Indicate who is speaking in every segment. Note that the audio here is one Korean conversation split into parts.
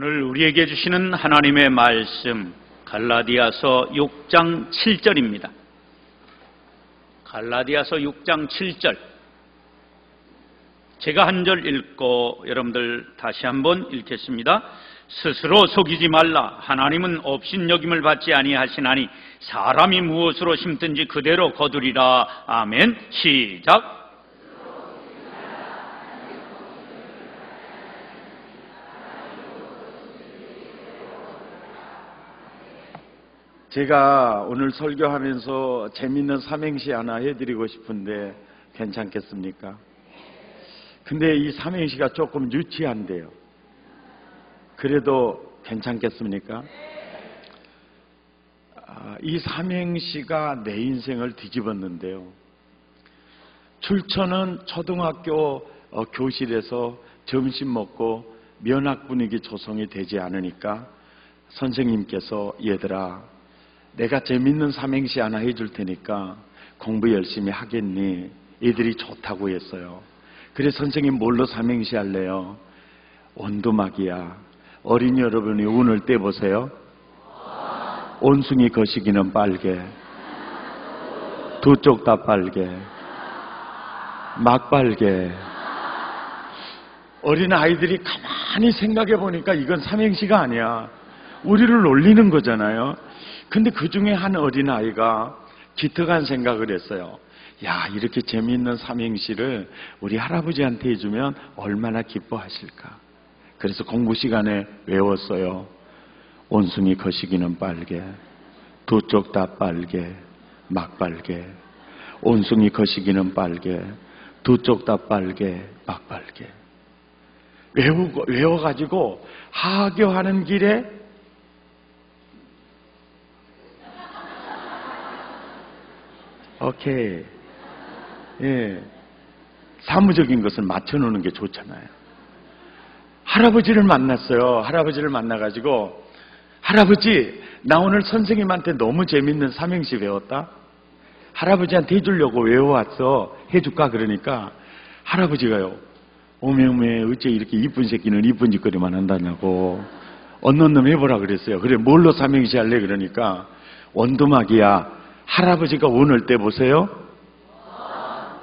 Speaker 1: 오늘 우리에게 주시는 하나님의 말씀 갈라디아서 6장 7절입니다. 갈라디아서 6장 7절. 제가 한 절 읽고 여러분들 다시 한번 읽겠습니다. 스스로 속이지 말라. 하나님은 업신여김을 받지 아니하시나니 사람이 무엇으로 심든지 그대로 거두리라. 아멘. 시작.
Speaker 2: 제가 오늘 설교하면서 재밌는 삼행시 하나 해드리고 싶은데 괜찮겠습니까? 근데 이 삼행시가 조금 유치한데요. 그래도 괜찮겠습니까? 이 삼행시가 내 인생을 뒤집었는데요. 출처는 초등학교 교실에서 점심 먹고 면학 분위기 조성이 되지 않으니까 선생님께서 얘들아 내가 재밌는 삼행시 하나 해줄 테니까 공부 열심히 하겠니? 애들이 좋다고 했어요. 그래 선생님 뭘로 삼행시 할래요? 원두막이야. 어린이 여러분이 운을 떼보세요. 온숭이 거시기는 빨개. 두 쪽 다 빨개. 막 빨개. 어린 아이들이 가만히 생각해 보니까 이건 삼행시가 아니야. 우리를 놀리는 거잖아요. 근데 그 중에 한 어린아이가 기특한 생각을 했어요. 야, 이렇게 재미있는 삼행시를 우리 할아버지한테 해주면 얼마나 기뻐하실까. 그래서 공부 시간에 외웠어요. 온숭이 거시기는 빨개. 두 쪽 다 빨개. 막 빨개. 온숭이 거시기는 빨개. 두 쪽 다 빨개. 막 빨개. 외워가지고 하교하는 길에 오케이. 예. 사무적인 것을 맞춰놓는 게 좋잖아요. 할아버지를 만났어요. 할아버지를 만나가지고 할아버지 나 오늘 선생님한테 너무 재밌는 삼행시 배웠다. 할아버지한테 해주려고 외워왔어. 해줄까? 그러니까 할아버지가요. 오메오메 어째 이렇게 이쁜 새끼는 이쁜 짓거리만 한다냐고. 언는 놈 해보라 그랬어요. 그래 뭘로 삼행시 할래? 그러니까 원두막이야. 할아버지가 원을 떼보세요.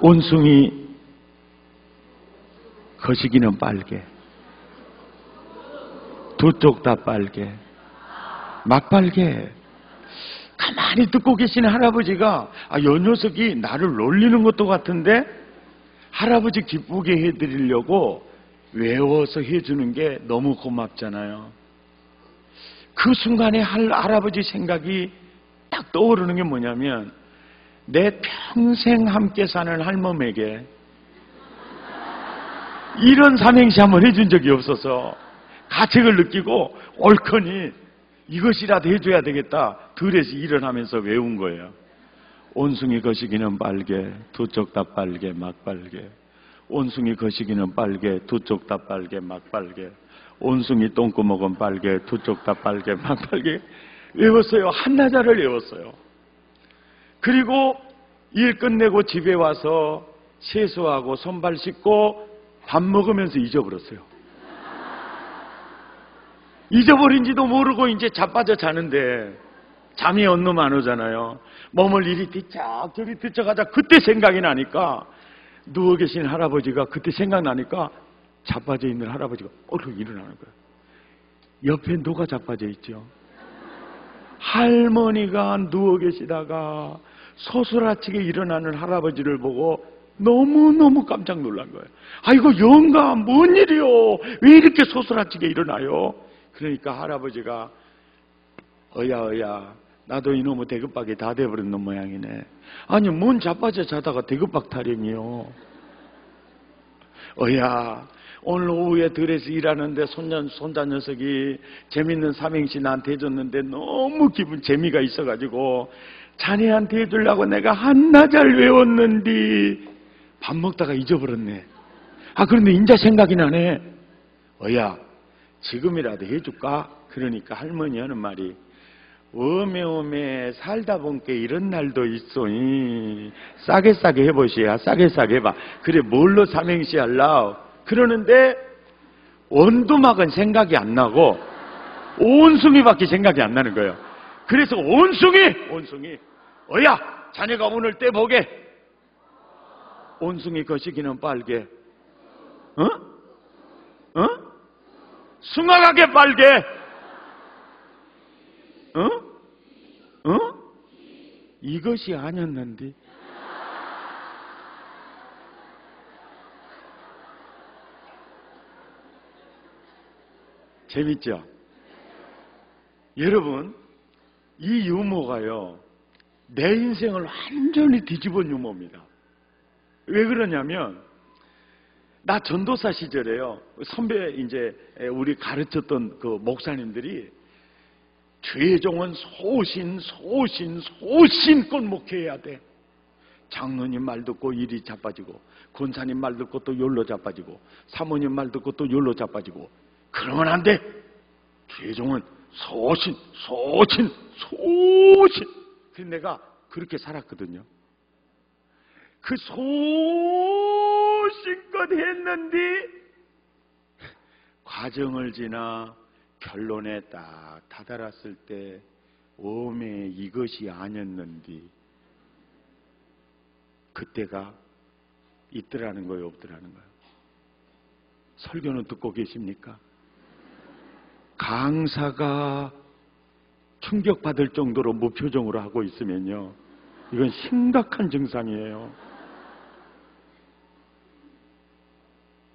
Speaker 2: 온숭이 거시기는 빨개. 두 쪽 다 빨개. 막 빨개. 가만히 듣고 계신 할아버지가 이 녀석이 나를 놀리는 것도 같은데 할아버지 기쁘게 해드리려고 외워서 해주는 게 너무 고맙잖아요. 그 순간에 할아버지 생각이 딱 떠오르는 게 뭐냐면 내 평생 함께 사는 할멈에게 이런 삼행시 한번 해준 적이 없어서 가책을 느끼고 옳거니 이것이라도 해줘야 되겠다. 들에서 일어나면서 외운 거예요. 온숭이 거시기는 빨개. 두 쪽 다 빨개. 막 빨개. 온숭이 거시기는 빨개. 두 쪽 다 빨개. 막 빨개. 온숭이 똥구멍은 빨개. 두 쪽 다 빨개. 막 빨개. 외웠어요. 한나절을 외웠어요. 그리고 일 끝내고 집에 와서 세수하고 손발 씻고 밥 먹으면서 잊어버렸어요. 잊어버린지도 모르고 이제 자빠져 자는데 잠이 언놈 안 오잖아요. 몸을 이리 뒤척 저리 뒤척하자 그때 생각이 나니까 누워 계신 할아버지가 그때 생각나니까 자빠져 있는 할아버지가 얼른 일어나는 거예요. 옆에 누가 자빠져 있죠? 할머니가 누워 계시다가 소스라치게 일어나는 할아버지를 보고 너무너무 깜짝 놀란 거예요. 아이고 영감 뭔 일이요? 왜 이렇게 소스라치게 일어나요? 그러니까 할아버지가 어야 나도 이놈의 대급박이 다 돼버린 놈 모양이네. 아니 뭔 자빠져 자다가 대급박 타령이요. 어야 오늘 오후에 들에서 일하는데 손자 녀석이 재밌는 삼행시 나한테 해줬는데 너무 재미가 있어가지고 자네한테 해주려고 내가 한나절 외웠는데 밥 먹다가 잊어버렸네. 그런데 인자 생각이 나네. 어야 지금이라도 해줄까? 그러니까 할머니 하는 말이 오메오메 살다 본게 이런 날도 있어. 싸게 해보시야. 싸게 해봐. 그래 뭘로 삼행시 할라? 그러는데 원두막은 생각이 안 나고 온숭이밖에 생각이 안 나는 거예요. 그래서 온숭이, 어야, 자네가 오늘 떼보게. 온숭이 거시기는 빨개. 숭악하게 빨개. 이것이 아니었는데. 재밌죠? 여러분, 이 유머가요, 내 인생을 완전히 뒤집은 유머입니다. 왜 그러냐면, 나 전도사 시절에요, 선배, 이제, 우리 가르쳤던 그 목사님들이, 주의 종은 소신껏 목회해야 돼. 장로님 말 듣고 일이 자빠지고, 권사님 말 듣고 또 열로 자빠지고, 사모님 말 듣고 또 열로 자빠지고, 그러면 안 돼. 주의 종은 소신. 그래서 내가 그렇게 살았거든요. 그 소신껏 했는데 과정을 지나 결론에 딱 다다랐을 때 오메 이것이 아니었는데 그때가 있더라는 거예요, 없더라는 거예요. 설교는 듣고 계십니까? 강사가 충격받을 정도로 무표정으로 하고 있으면요, 이건 심각한 증상이에요.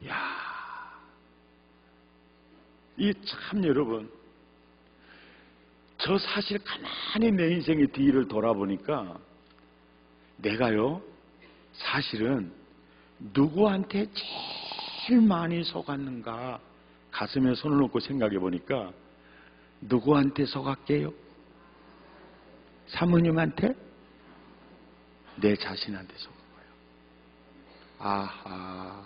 Speaker 2: 이야, 이 참 여러분, 저 사실 가만히 내 인생의 뒤를 돌아보니까 내가요, 사실은 누구한테 제일 많이 속았는가 가슴에 손을 얹고 생각해 보니까 누구한테 속았게요? 사모님한테? 내 자신한테 속은 거예요. 아하.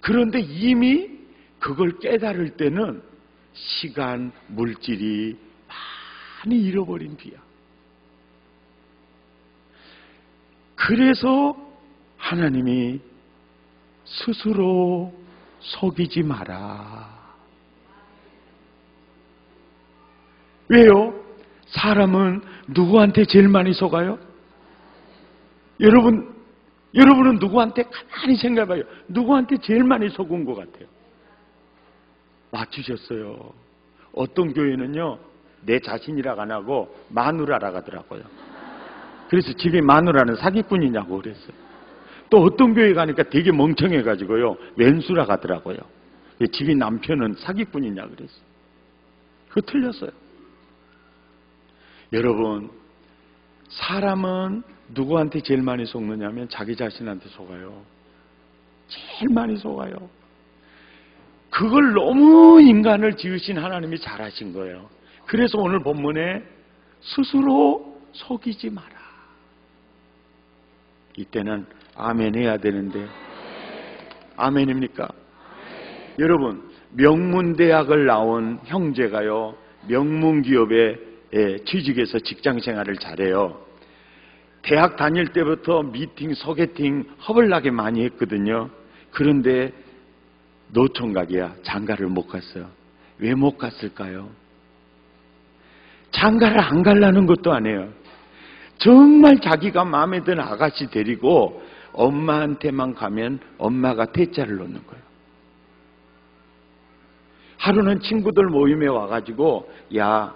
Speaker 2: 그런데 이미 그걸 깨달을 때는 시간, 물질이 많이 잃어버린 뒤야. 그래서 하나님이 스스로 속이지 마라. 왜요? 사람은 누구한테 제일 많이 속아요? 여러분은 누구한테 가만히 생각해봐요. 누구한테 제일 많이 속은 것 같아요? 맞추셨어요. 어떤 교회는요, 내 자신이라고 안 하고 마누라라고 하더라고요. 그래서 집에 마누라는 사기꾼이냐고 그랬어요. 또 어떤 교회 가니까 되게 멍청해가지고요, 왼수라고 하더라고요. 집이 남편은 사기꾼이냐 그랬어요. 그거 틀렸어요. 여러분, 사람은 누구한테 제일 많이 속느냐면 자기 자신한테 속아요. 제일 많이 속아요. 그걸 너무 인간을 지으신 하나님이 잘하신 거예요. 그래서 오늘 본문에 스스로 속이지 마라. 이때는 아멘 해야 되는데, 아멘입니까? 여러분, 명문대학을 나온 형제가요, 명문기업에 취직해서 직장생활을 잘해요. 대학 다닐 때부터 미팅, 소개팅 허벌나게 많이 했거든요. 그런데 노총각이야. 장가를 못 갔어요. 왜 못 갔을까요? 장가를 안 가려는 것도 아니에요. 정말 자기가 마음에 드는 아가씨 데리고 엄마한테만 가면 엄마가 대자를 놓는 거예요. 하루는 친구들 모임에 와가지고, 야,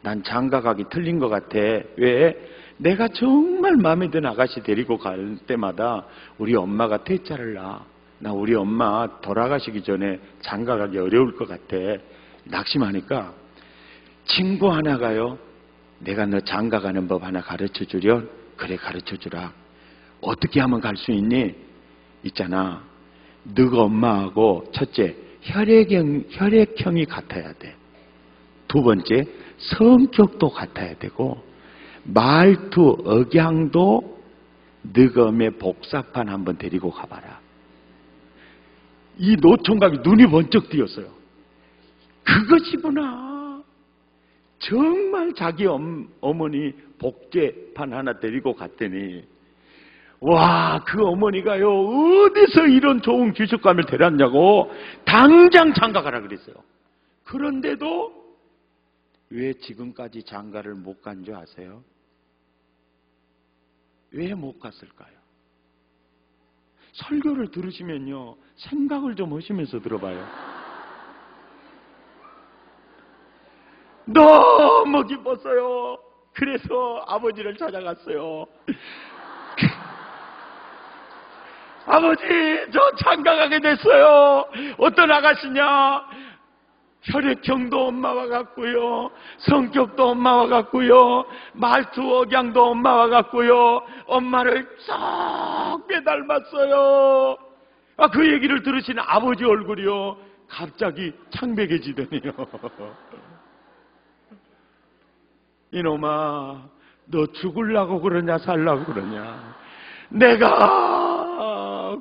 Speaker 2: 난 장가 가기 틀린 것 같아. 왜? 내가 정말 마음에 드는 아가씨 데리고 갈 때마다 우리 엄마가 퇴짜를 놔. 나 우리 엄마 돌아가시기 전에 장가 가기 어려울 것 같아. 낙심하니까 친구 하나가요, 내가 너 장가 가는 법 하나 가르쳐 주렴. 그래, 가르쳐 주라. 어떻게 하면 갈 수 있니? 있잖아, 너가 엄마하고 첫째, 혈액형이 같아야 돼. 두 번째, 성격도 같아야 되고, 말투, 억양도 너가 엄의 복사판 한번 데리고 가봐라. 이 노총각이 눈이 번쩍 띄었어요. 그것이구나. 정말 자기 어머니 복제판 하나 데리고 갔더니, 와, 그 어머니가요, 어디서 이런 좋은 귀족감을 데렸냐고 당장 장가 가라 그랬어요. 그런데도 왜 지금까지 장가를 못 간 줄 아세요? 왜 못 갔을까요? 설교를 들으시면요, 생각을 좀 하시면서 들어봐요. 너무 기뻤어요. 그래서 아버지를 찾아갔어요. 아버지, 저 장가 가게 됐어요. 어떤 아가씨냐? 혈액형도 엄마와 같고요, 성격도 엄마와 같고요, 말투 억양도 엄마와 같고요, 엄마를 쏙 빼닮았어요. 그 얘기를 들으신 아버지 얼굴이요, 갑자기 창백해지더니요. 이놈아, 너 죽으려고 그러냐 살려고 그러냐? 내가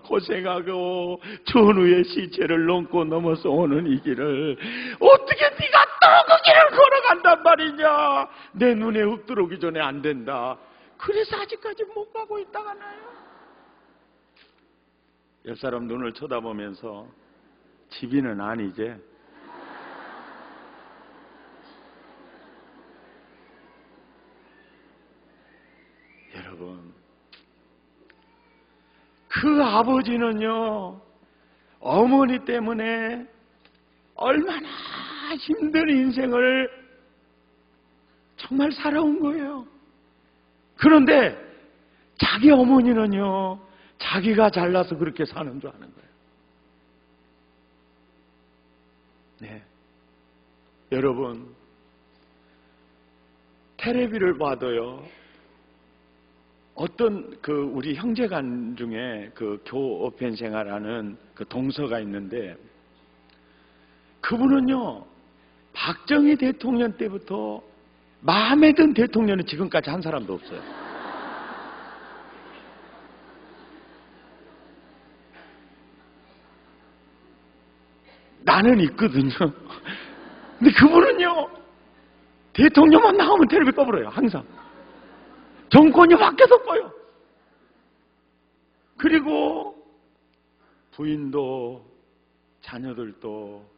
Speaker 2: 고생하고 전우의 시체를 넘고 넘어서 오는 이 길을 어떻게 네가 또 그 길을 걸어간단 말이냐? 내 눈에 흙 들어오기 전에 안 된다. 그래서 아직까지 못 가고 있다가 나요. 옆 사람 눈을 쳐다보면서 집이는 아니지? 여러분, 그 아버지는요, 어머니 때문에 얼마나 힘든 인생을 정말 살아온 거예요. 그런데 자기 어머니는요, 자기가 잘나서 그렇게 사는 줄 아는 거예요. 네. 여러분, 텔레비를 봐도요, 어떤 우리 형제간 중에 교편 생활하는 동서가 있는데, 그분은요, 박정희 대통령 때부터 마음에 든 대통령은 지금까지 한 사람도 없어요. 나는 있거든요. 근데 그분은요, 대통령만 나오면 텔레비 꺼버려요, 항상. 정권이 바뀌어서 꺼요. 그리고 부인도 자녀들도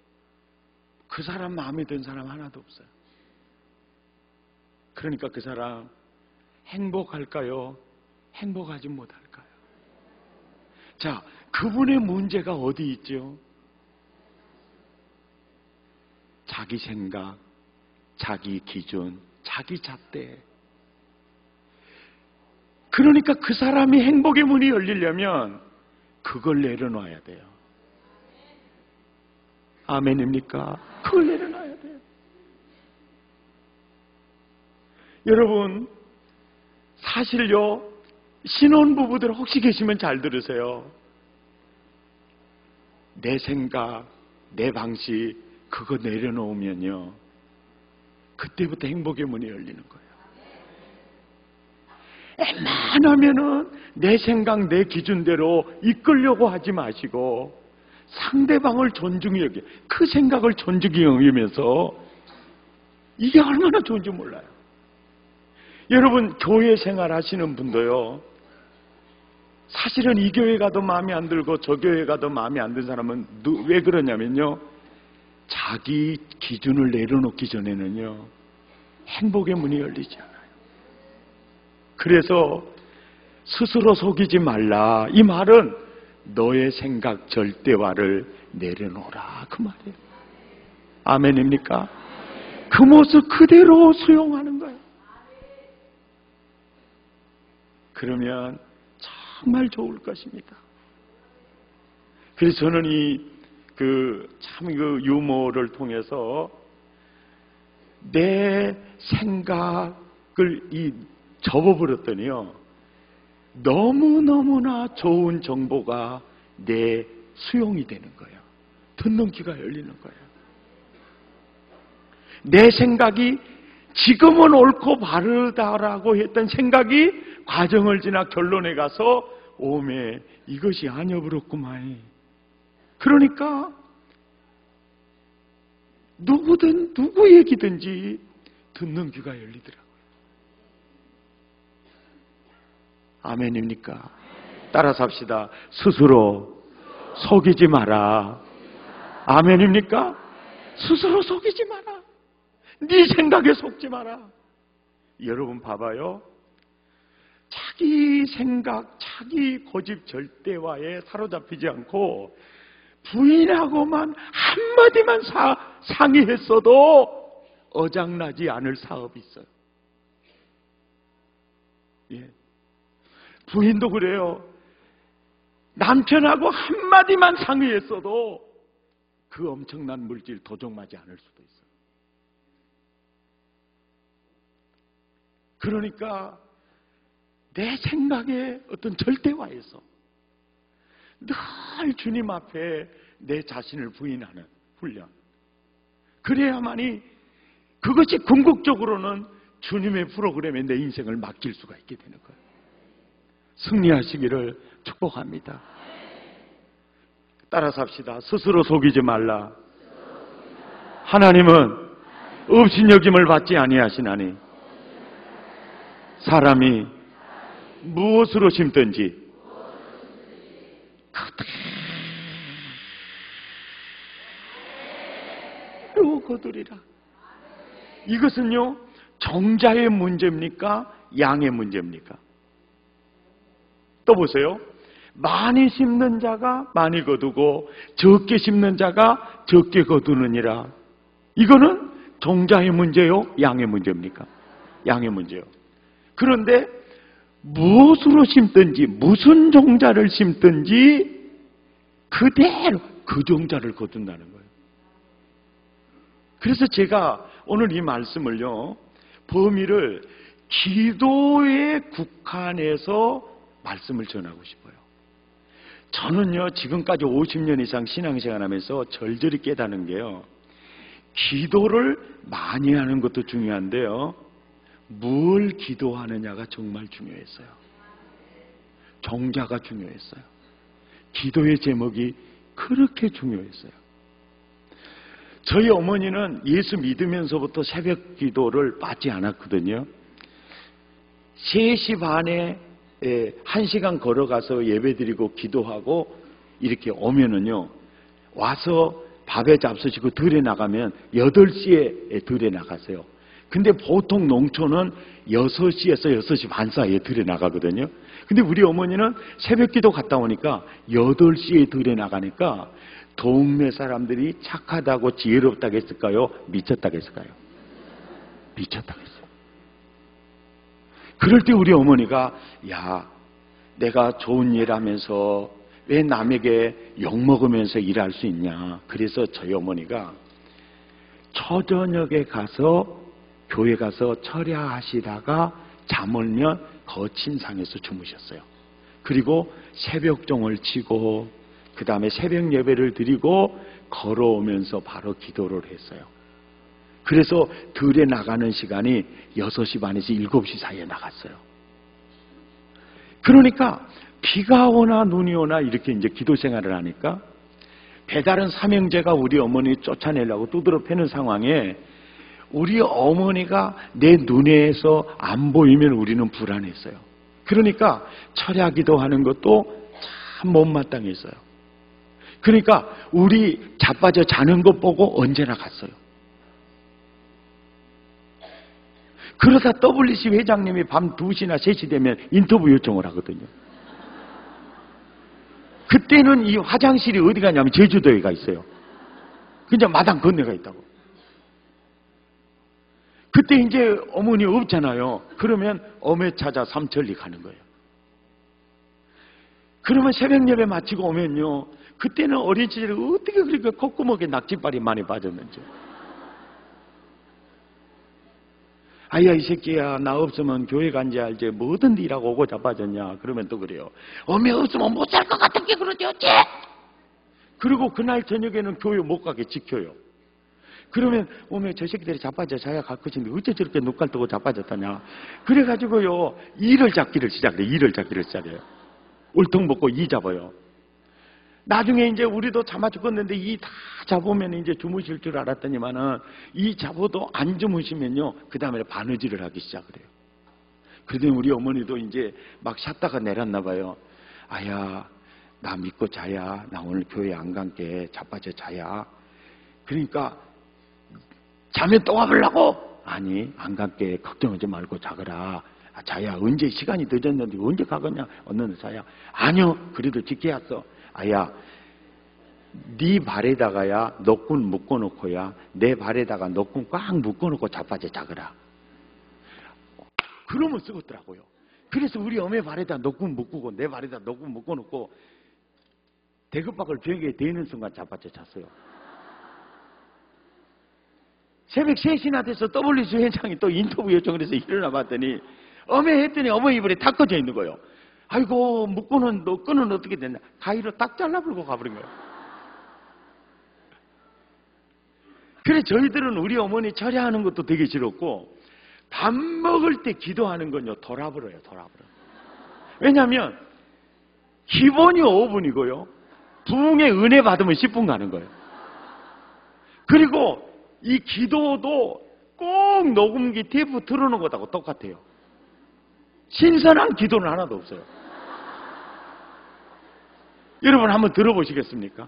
Speaker 2: 그 사람 마음에 든 사람 하나도 없어요. 그러니까 그 사람 행복할까요? 행복하지 못할까요? 자, 그분의 문제가 어디 있죠? 자기 생각, 자기 기준, 자기 잣대. 그러니까 그 사람이 행복의 문이 열리려면 그걸 내려놔야 돼요. 아멘입니까? 그걸 내려놔야 돼요. 여러분, 사실요, 신혼부부들 혹시 계시면 잘 들으세요. 내 생각, 내 방식, 그거 내려놓으면요, 그때부터 행복의 문이 열리는 거예요. 웬만하면은 내 생각, 내 기준대로 이끌려고 하지 마시고 상대방을 존중히 여기, 그 생각을 존중히 여기면서, 이게 얼마나 좋은지 몰라요. 여러분, 교회 생활 하시는 분도요, 사실은 이 교회 가도 마음에 안 들고 저 교회 가도 마음에 안 드는 사람은 왜 그러냐면요, 자기 기준을 내려놓기 전에는요, 행복의 문이 열리지 않아요. 그래서 스스로 속이지 말라, 이 말은 너의 생각 절대화를 내려놓으라, 그 말이에요. 아멘입니까? 그 모습 그대로 수용하는 거예요. 그러면 정말 좋을 것입니다. 그래서 저는 참 유머를 통해서 내 생각을 접어버렸더니요, 너무너무나 좋은 정보가 내 수용이 되는 거예요. 듣는 귀가 열리는 거예요. 내 생각이 지금은 옳고 바르다라고 했던 생각이 과정을 지나 결론에 가서 오메, 이것이 아니어버렸구만. 그러니까 누구든 누구 얘기든지 듣는 귀가 열리더라고요. 아멘입니까? 따라서 합시다. 스스로 속이지 마라. 아멘입니까? 스스로 속이지 마라. 네 생각에 속지 마라. 여러분 봐봐요. 자기 생각, 자기 고집 절대화에 사로잡히지 않고 부인하고만 한마디만 상의했어도 어장나지 않을 사업이 있어요. 예. 부인도 그래요. 남편하고 한마디만 상의했어도 그 엄청난 물질 도적맞지 않을 수도 있어요. 그러니까 내 생각에 어떤 절대화에서 늘 주님 앞에 내 자신을 부인하는 훈련. 그래야만이 그것이 궁극적으로는 주님의 프로그램에 내 인생을 맡길 수가 있게 되는 거예요. 승리하시기를 축복합니다. 따라서 합시다. 스스로 속이지 말라. 하나님은 업신여김을 받지 아니하시나니 사람이 무엇으로 심든지 그대로 거두리라. 이것은요, 정자의 문제입니까? 양의 문제입니까? 또 보세요. 많이 심는 자가 많이 거두고 적게 심는 자가 적게 거두느니라. 이거는 정자의 문제요? 양의 문제입니까? 양의 문제요. 그런데 무엇으로 심든지 무슨 종자를 심든지 그대로 그 종자를 거둔다는 거예요. 그래서 제가 오늘 이 말씀을요, 범위를 기도에 국한해서 말씀을 전하고 싶어요. 저는요, 지금까지 50년 이상 신앙생활 하면서 절절히 깨닫는 게요, 기도를 많이 하는 것도 중요한데요, 뭘 기도하느냐가 정말 중요했어요. 종자가 중요했어요. 기도의 제목이 그렇게 중요했어요. 저희 어머니는 예수 믿으면서부터 새벽 기도를 빠지 않았거든요. 3시 반에 1시간 걸어가서 예배드리고 기도하고 이렇게 오면은요, 와서 밥에 잡수시고 들에 나가면 8시에 들에 나가세요. 근데 보통 농촌은 6시에서 6시 반 사이에 들에 나가거든요. 근데 우리 어머니는 새벽 기도 갔다 오니까 8시에 들에 나가니까 동네 사람들이 착하다고 지혜롭다고 했을까요? 미쳤다고 했을까요? 미쳤다고 했어요. 그럴 때 우리 어머니가, 야, 내가 좋은 일 하면서 왜 남에게 욕먹으면서 일할 수 있냐. 그래서 저희 어머니가 초저녁에 가서 교회 가서 철야하시다가 잠을면 거친상에서 주무셨어요. 그리고 새벽종을 치고 그 다음에 새벽 예배를 드리고 걸어오면서 바로 기도를 했어요. 그래서 들에 나가는 시간이 6시 반에서 7시 사이에 나갔어요. 그러니까 비가 오나 눈이 오나 이렇게 이제 기도 생활을 하니까 배다른 삼형제가 우리 어머니 쫓아내려고 두드러 패는 상황에 우리 어머니가 내 눈에서 안 보이면 우리는 불안했어요. 그러니까 철야 기도하는 것도 참 못마땅했어요. 그러니까 우리 자빠져 자는 것 보고 언제나 갔어요. 그러다 WC 회장님이 밤 2시나 3시 되면 인터뷰 요청을 하거든요. 그때는 이 화장실이 어디 가냐면 제주도에 가 있어요. 그냥 마당 건네가 있다고. 그때 이제 어머니 없잖아요. 그러면 어메 찾아 삼천리 가는 거예요. 그러면 새벽 예배 마치고 오면요, 그때는 어린 시절에 어떻게 그렇게 콧구멍에 낙지발이 많이 빠졌는지. 아야, 이 새끼야, 나 없으면 교회 간지 알지 뭐든지 일하고 오고 자빠졌냐. 그러면 또 그래요. 어메 없으면 못 살 것 같은 게 그러지 어째. 그리고 그날 저녁에는 교회 못 가게 지켜요. 그러면 어메 저 새끼들이 자빠져 자야 갈 것인데 어째 저렇게 눈깔 뜨고 자빠졌다냐. 그래가지고요, 이를 잡기를 시작해요. 이를 잡기를 시작해요. 울퉁 먹고 이 잡아요. 나중에 이제 우리도 참아 죽었는데 이 다 잡으면 이제 주무실 줄 알았더니만은 이 잡아도 안 주무시면요, 그 다음에 바느질을 하기 시작을 해요. 그러더니 우리 어머니도 이제 막 샷다가 내렸나 봐요. 아야, 나 믿고 자야. 나 오늘 교회 안 간게 자빠져 자야. 그러니까 자면 또 가보려고? 아니, 안 갈게. 걱정하지 말고 자거라. 자야, 언제 시간이 늦었는데 언제 가겠냐? 어느 자야. 아니요, 그래도 지켜왔어. 아야, 네 발에다가야 노끈 묶어놓고야 내 발에다가 노끈 꽉 묶어놓고 자빠져 자거라. 그러면 쓰겠더라고요. 그래서 우리 어머니 발에다 노끈 묶고 내 발에다 노끈 묶어놓고 대급박을 벽에 대는 순간 자빠져 잤어요. 새벽 3시나 돼서 WC 회장이 또 인터뷰 요청을 해서 일어나 봤더니 했더니 어머니 이불에 탁 꺼져 있는 거예요. 아이고, 묶고는 끈은 어떻게 됐냐? 가위로 딱 잘라버리고 가버린 거예요. 그래 저희들은 우리 어머니 처리하는 것도 되게 싫었고 밥 먹을 때 기도하는 건요 돌아버려요. 왜냐하면 기본이 5분이고요 부흥의 은혜 받으면 10분 가는 거예요. 그리고 이 기도도 꼭 녹음기 테이프 틀어놓은 것하고 똑같아요. 신선한 기도는 하나도 없어요. 여러분 한번 들어보시겠습니까?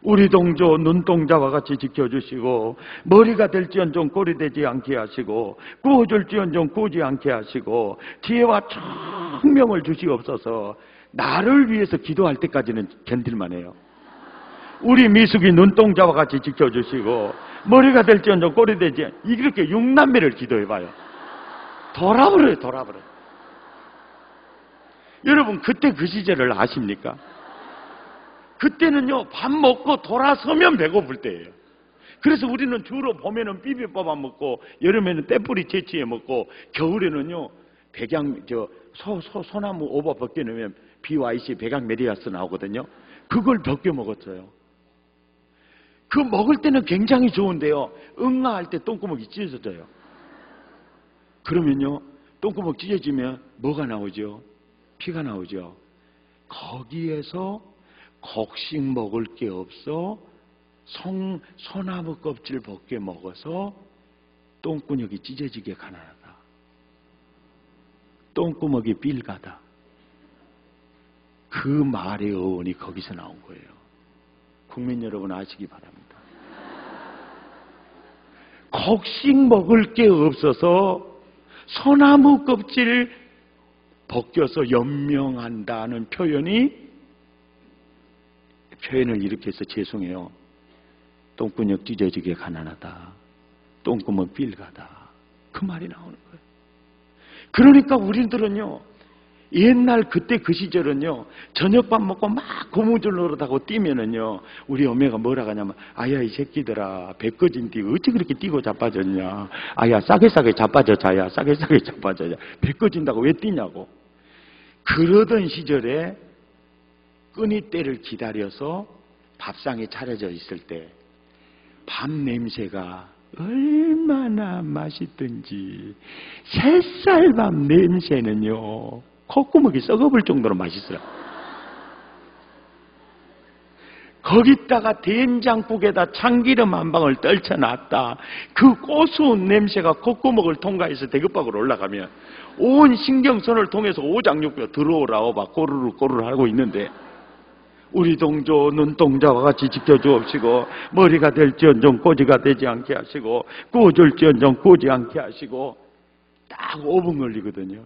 Speaker 2: 우리 동조 눈동자와 같이 지켜주시고 머리가 될지언정 꼴이 되지 않게 하시고 구워줄지언정 구우지 않게 하시고 지혜와 청명을 주시옵소서. 나를 위해서 기도할 때까지는 견딜만 해요. 우리 미숙이 눈동자와 같이 지켜주시고 머리가 될지언정 꼴이 되지 이렇게 6남매를 기도해봐요. 돌아버려요. 여러분 그때 그 시절을 아십니까? 그때는요 밥 먹고 돌아서면 배고플 때예요. 그래서 우리는 주로 봄에는 비빔밥 먹고 여름에는 떼뿌리 채취해 먹고 겨울에는요 소나무 오버 벗겨 넣으면 BYC 백양 메리아스 나오거든요. 그걸 벗겨 먹었어요. 그 먹을 때는 굉장히 좋은데요 응아할 때 똥구멍이 찢어져요. 그러면요 똥구멍 찢어지면 뭐가 나오죠? 피가 나오죠. 거기에서 곡식 먹을 게 없어 소나무 껍질 벗겨 먹어서 똥구멍이 찢어지게 가난하다. 똥구멍이 빌가다. 그 말의 어원이 거기서 나온 거예요. 국민 여러분 아시기 바랍니다. 곡식 먹을 게 없어서 소나무 껍질 벗겨서 연명한다는 표현을 이렇게 해서 죄송해요. 똥구멍 찢어지게 가난하다. 똥구멍 빌가다. 그 말이 나오는 거예요. 그러니까 우리들은요. 옛날 그때 그 시절은요. 저녁밥 먹고 막 고무줄로다고 뛰면은요. 우리 어머니가 뭐라 하냐면 아야 이 새끼들아 배 꺼진디 어찌 그렇게 뛰고 자빠졌냐. 아야 싸게 자빠져 자야. 싸게 자빠져야. 배 꺼진다고 왜 뛰냐고. 그러던 시절에 끈이때를 기다려서 밥상에 차려져 있을 때 밥 냄새가 얼마나 맛있든지 새쌀밥 냄새는요 콧구멍이 썩어볼 정도로 맛있어요. 거기다가 된장국에다 참기름 한 방울 떨쳐놨다. 그 고소한 냄새가 콧구멍을 통과해서 대급박으로 올라가면 온 신경선을 통해서 오장육부가 들어오라고 막 꼬르르 하고 있는데 우리 동조 눈동자와 같이 지켜주옵시고 머리가 될지언정 꼬지가 되지 않게 하시고 구워줄지언정 구우지 않게 하시고 딱 5분 걸리거든요.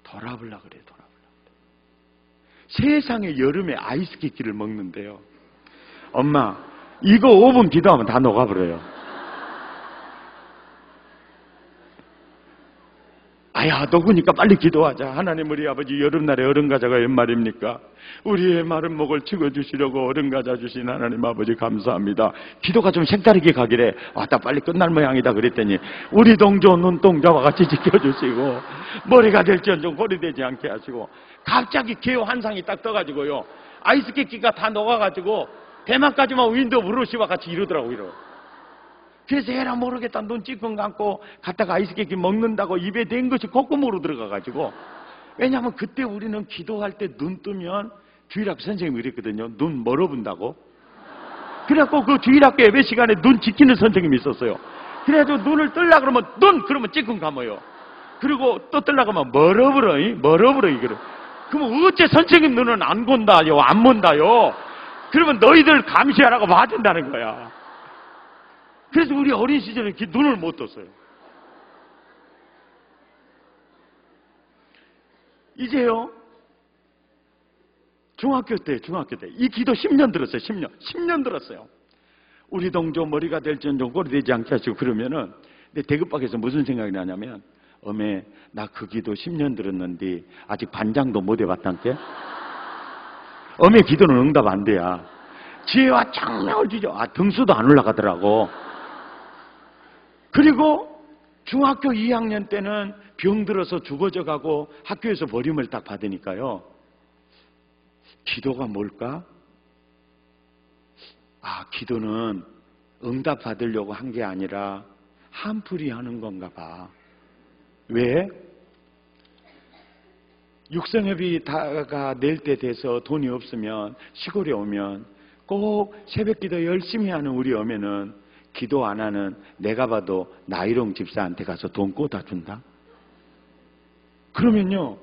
Speaker 2: 돌아보려고 그래. 세상에 여름에 아이스케이크를 먹는데요. 엄마 이거 5분 기도하면 다 녹아버려요. 아야 녹으니까 빨리 기도하자. 하나님 우리 아버지 여름날에 얼음과자가 웬 말입니까? 우리의 마른 목을 치워주시려고 얼음과자 주신 하나님 아버지 감사합니다. 기도가 좀 색다르게 가기래 왔다 빨리 끝날 모양이다 그랬더니 우리 동조 눈동자와 같이 지켜주시고 머리가 될지언정 골이 되지 않게 하시고 갑자기 개요 한상이 딱 떠가지고요 아이스케이크가 다 녹아가지고 대만까지만 윈도우 브러쉬와 같이 이러더라고요. 그래서 해라 모르겠다 눈 찌끈 감고 갔다가 아이스케이크 먹는다고 입에 댄 것이 콧구멍으로 들어가가지고 왜냐하면 그때 우리는 기도할 때 눈 뜨면 주일학교 선생님이 그랬거든요. 눈 멀어본다고. 그래갖고 그 주일학교 예배 시간에 눈 지키는 선생님이 있었어요. 그래가지고 눈을 뜨려고 그러면 그러면 찌끈 감아요. 그리고 또 뜨려고 하면 멀어버려 이거를. 그러면 어째 선생님 눈은 안 본다요 안 본다요. 그러면 너희들 감시하라고 봐준다는 거야. 그래서 우리 어린 시절에 눈을 못 떴어요. 이제요, 중학교 때 이 기도 10년 들었어요. 10년 들었어요. 우리 동조 머리가 될지언정 꼴이 되지 않게 하시고. 그러면은 내 대급박에서 무슨 생각이 나냐면, 어메, 나 그 기도 10년 들었는데 아직 반장도 못 해봤단께. 어메, 기도는 응답 안 돼야. 지혜와 장명을 주죠. 등수도 안 올라가더라고. 그리고 중학교 2학년 때는 병들어서 죽어져 가고 학교에서 버림을 딱 받으니까요, 기도가 뭘까? 기도는 응답 받으려고 한 게 아니라 한풀이 하는 건가 봐. 왜? 육성회비다가 낼 때 돼서 돈이 없으면, 시골에 오면 꼭 새벽기도 열심히 하는 우리 어머니는 기도 안 하는 내가 봐도 나이롱 집사한테 가서 돈 꽂아 준다? 그러면요,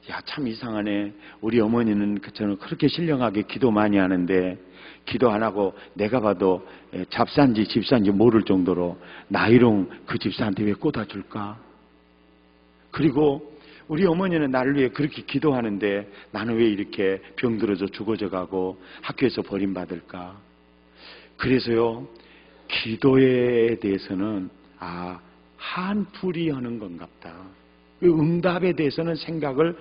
Speaker 2: 야, 참 이상하네. 우리 어머니는 저는 그렇게 신령하게 기도 많이 하는데 기도 안 하고 내가 봐도 잡사인지 집사인지 모를 정도로 나이롱 그 집사한테 왜 꽂아줄까? 그리고 우리 어머니는 나를 위해 그렇게 기도하는데 나는 왜 이렇게 병들어져 죽어져 가고 학교에서 버림받을까? 그래서요, 기도에 대해서는 한풀이 하는 건갑다. 응답에 대해서는 생각을,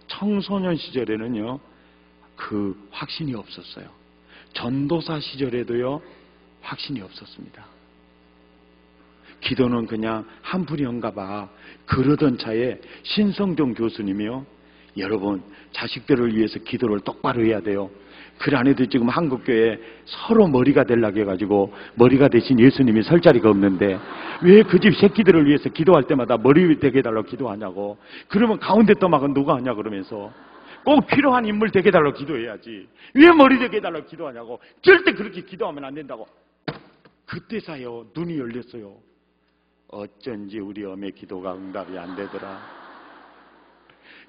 Speaker 2: 청소년 시절에는요 그 확신이 없었어요. 전도사 시절에도요 확신이 없었습니다. 기도는 그냥 한풀이 한가 봐. 그러던 차에 신성종 교수님이요, 여러분 자식들을 위해서 기도를 똑바로 해야 돼요. 그 안에도 지금 한국교회 서로 머리가 되려고 해가지고 머리가 대신 예수님이 설 자리가 없는데 왜 그 집 새끼들을 위해서 기도할 때마다 머리 되게 해달라고 기도하냐고. 그러면 가운데 떠막은 누가 하냐 그러면서 꼭 필요한 인물 되게 해달라고 기도해야지 왜 머리 되게 해달라고 기도하냐고. 절대 그렇게 기도하면 안 된다고. 그때서야 눈이 열렸어요. 어쩐지 우리 어머니 기도가 응답이 안 되더라.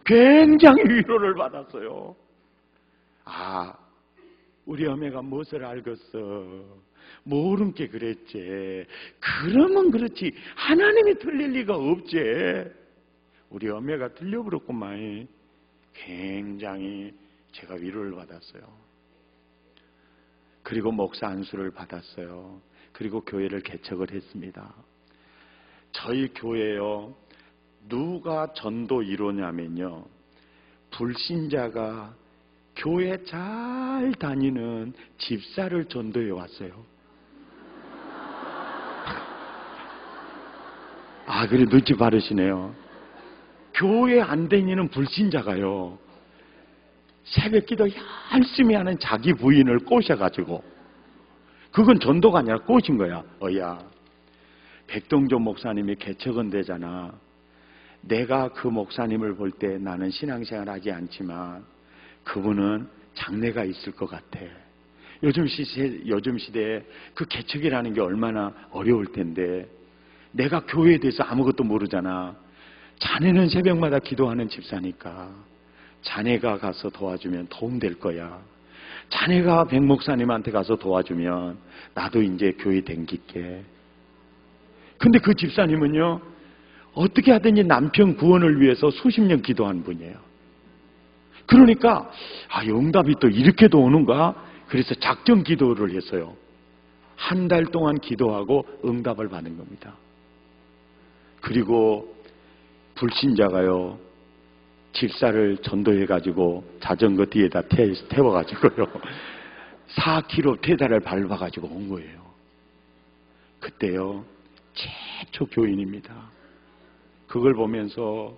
Speaker 2: 굉장히 위로를 받았어요. 우리 어머니가 무엇을 알겠어. 모른 게 그랬지. 그러면 그렇지 하나님이 틀릴 리가 없지. 우리 어머니가 틀려버렸구만. 굉장히 제가 위로를 받았어요. 그리고 목사 안수를 받았어요. 그리고 교회를 개척을 했습니다. 저희 교회요, 누가 전도 이루냐면요, 불신자가 교회 잘 다니는 집사를 전도해 왔어요. 그래, 눈치 바르시네요. 교회 안 다니는 불신자가요, 새벽기도 열심히 하는 자기 부인을 꼬셔가지고, 그건 전도가 아니라 꼬신 거야. 백동조 목사님이 개척은 되잖아. 내가 그 목사님을 볼 때 나는 신앙생활 하지 않지만 그분은 장래가 있을 것 같아. 요즘 시대에 그 개척이라는 게 얼마나 어려울 텐데 내가 교회에 대해서 아무것도 모르잖아. 자네는 새벽마다 기도하는 집사니까 자네가 가서 도와주면 도움될 거야. 자네가 백 목사님한테 가서 도와주면 나도 이제 교회 댕길게. 근데 그 집사님은요, 어떻게 하든지 남편 구원을 위해서 수십 년 기도한 분이에요. 그러니까 응답이 또 이렇게도 오는가? 그래서 작정 기도를 했어요. 한 달 동안 기도하고 응답을 받은 겁니다. 그리고 불신자가요, 집사를 전도해가지고 자전거 뒤에다 태워가지고요 4km 페달을 밟아가지고 온 거예요. 그때요, 최초 교인입니다. 그걸 보면서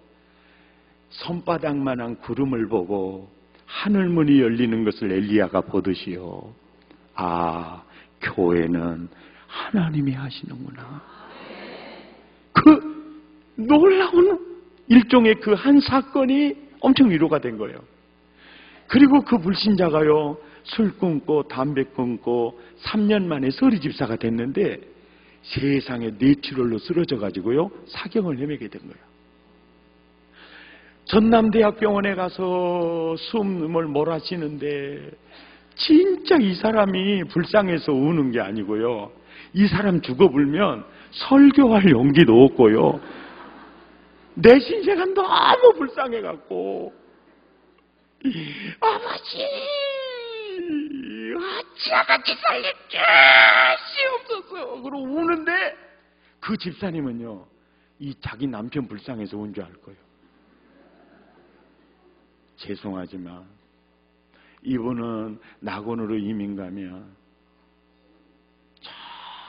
Speaker 2: 손바닥만한 구름을 보고 하늘문이 열리는 것을 엘리야가 보듯이요, 교회는 하나님이 하시는구나. 그 놀라운 일종의 그 한 사건이 엄청 위로가 된 거예요. 그리고 그 불신자가요, 술 끊고 담배 끊고 3년 만에 서리집사가 됐는데 세상에 뇌출혈로 쓰러져 가지고요 사경을 헤매게 된 거예요. 전남대학병원에 가서 숨을 몰아쉬는데 진짜 이 사람이 불쌍해서 우는 게 아니고요, 이 사람 죽어불면 설교할 용기도 없고요. 내 신세가 너무 불쌍해갖고 아버지 아버지 살릴 것이 없었어. 그러고 우는데 그 집사님은요 이 자기 남편 불쌍해서 온 줄 알 거예요. 죄송하지만 이분은 낙원으로 이민 가면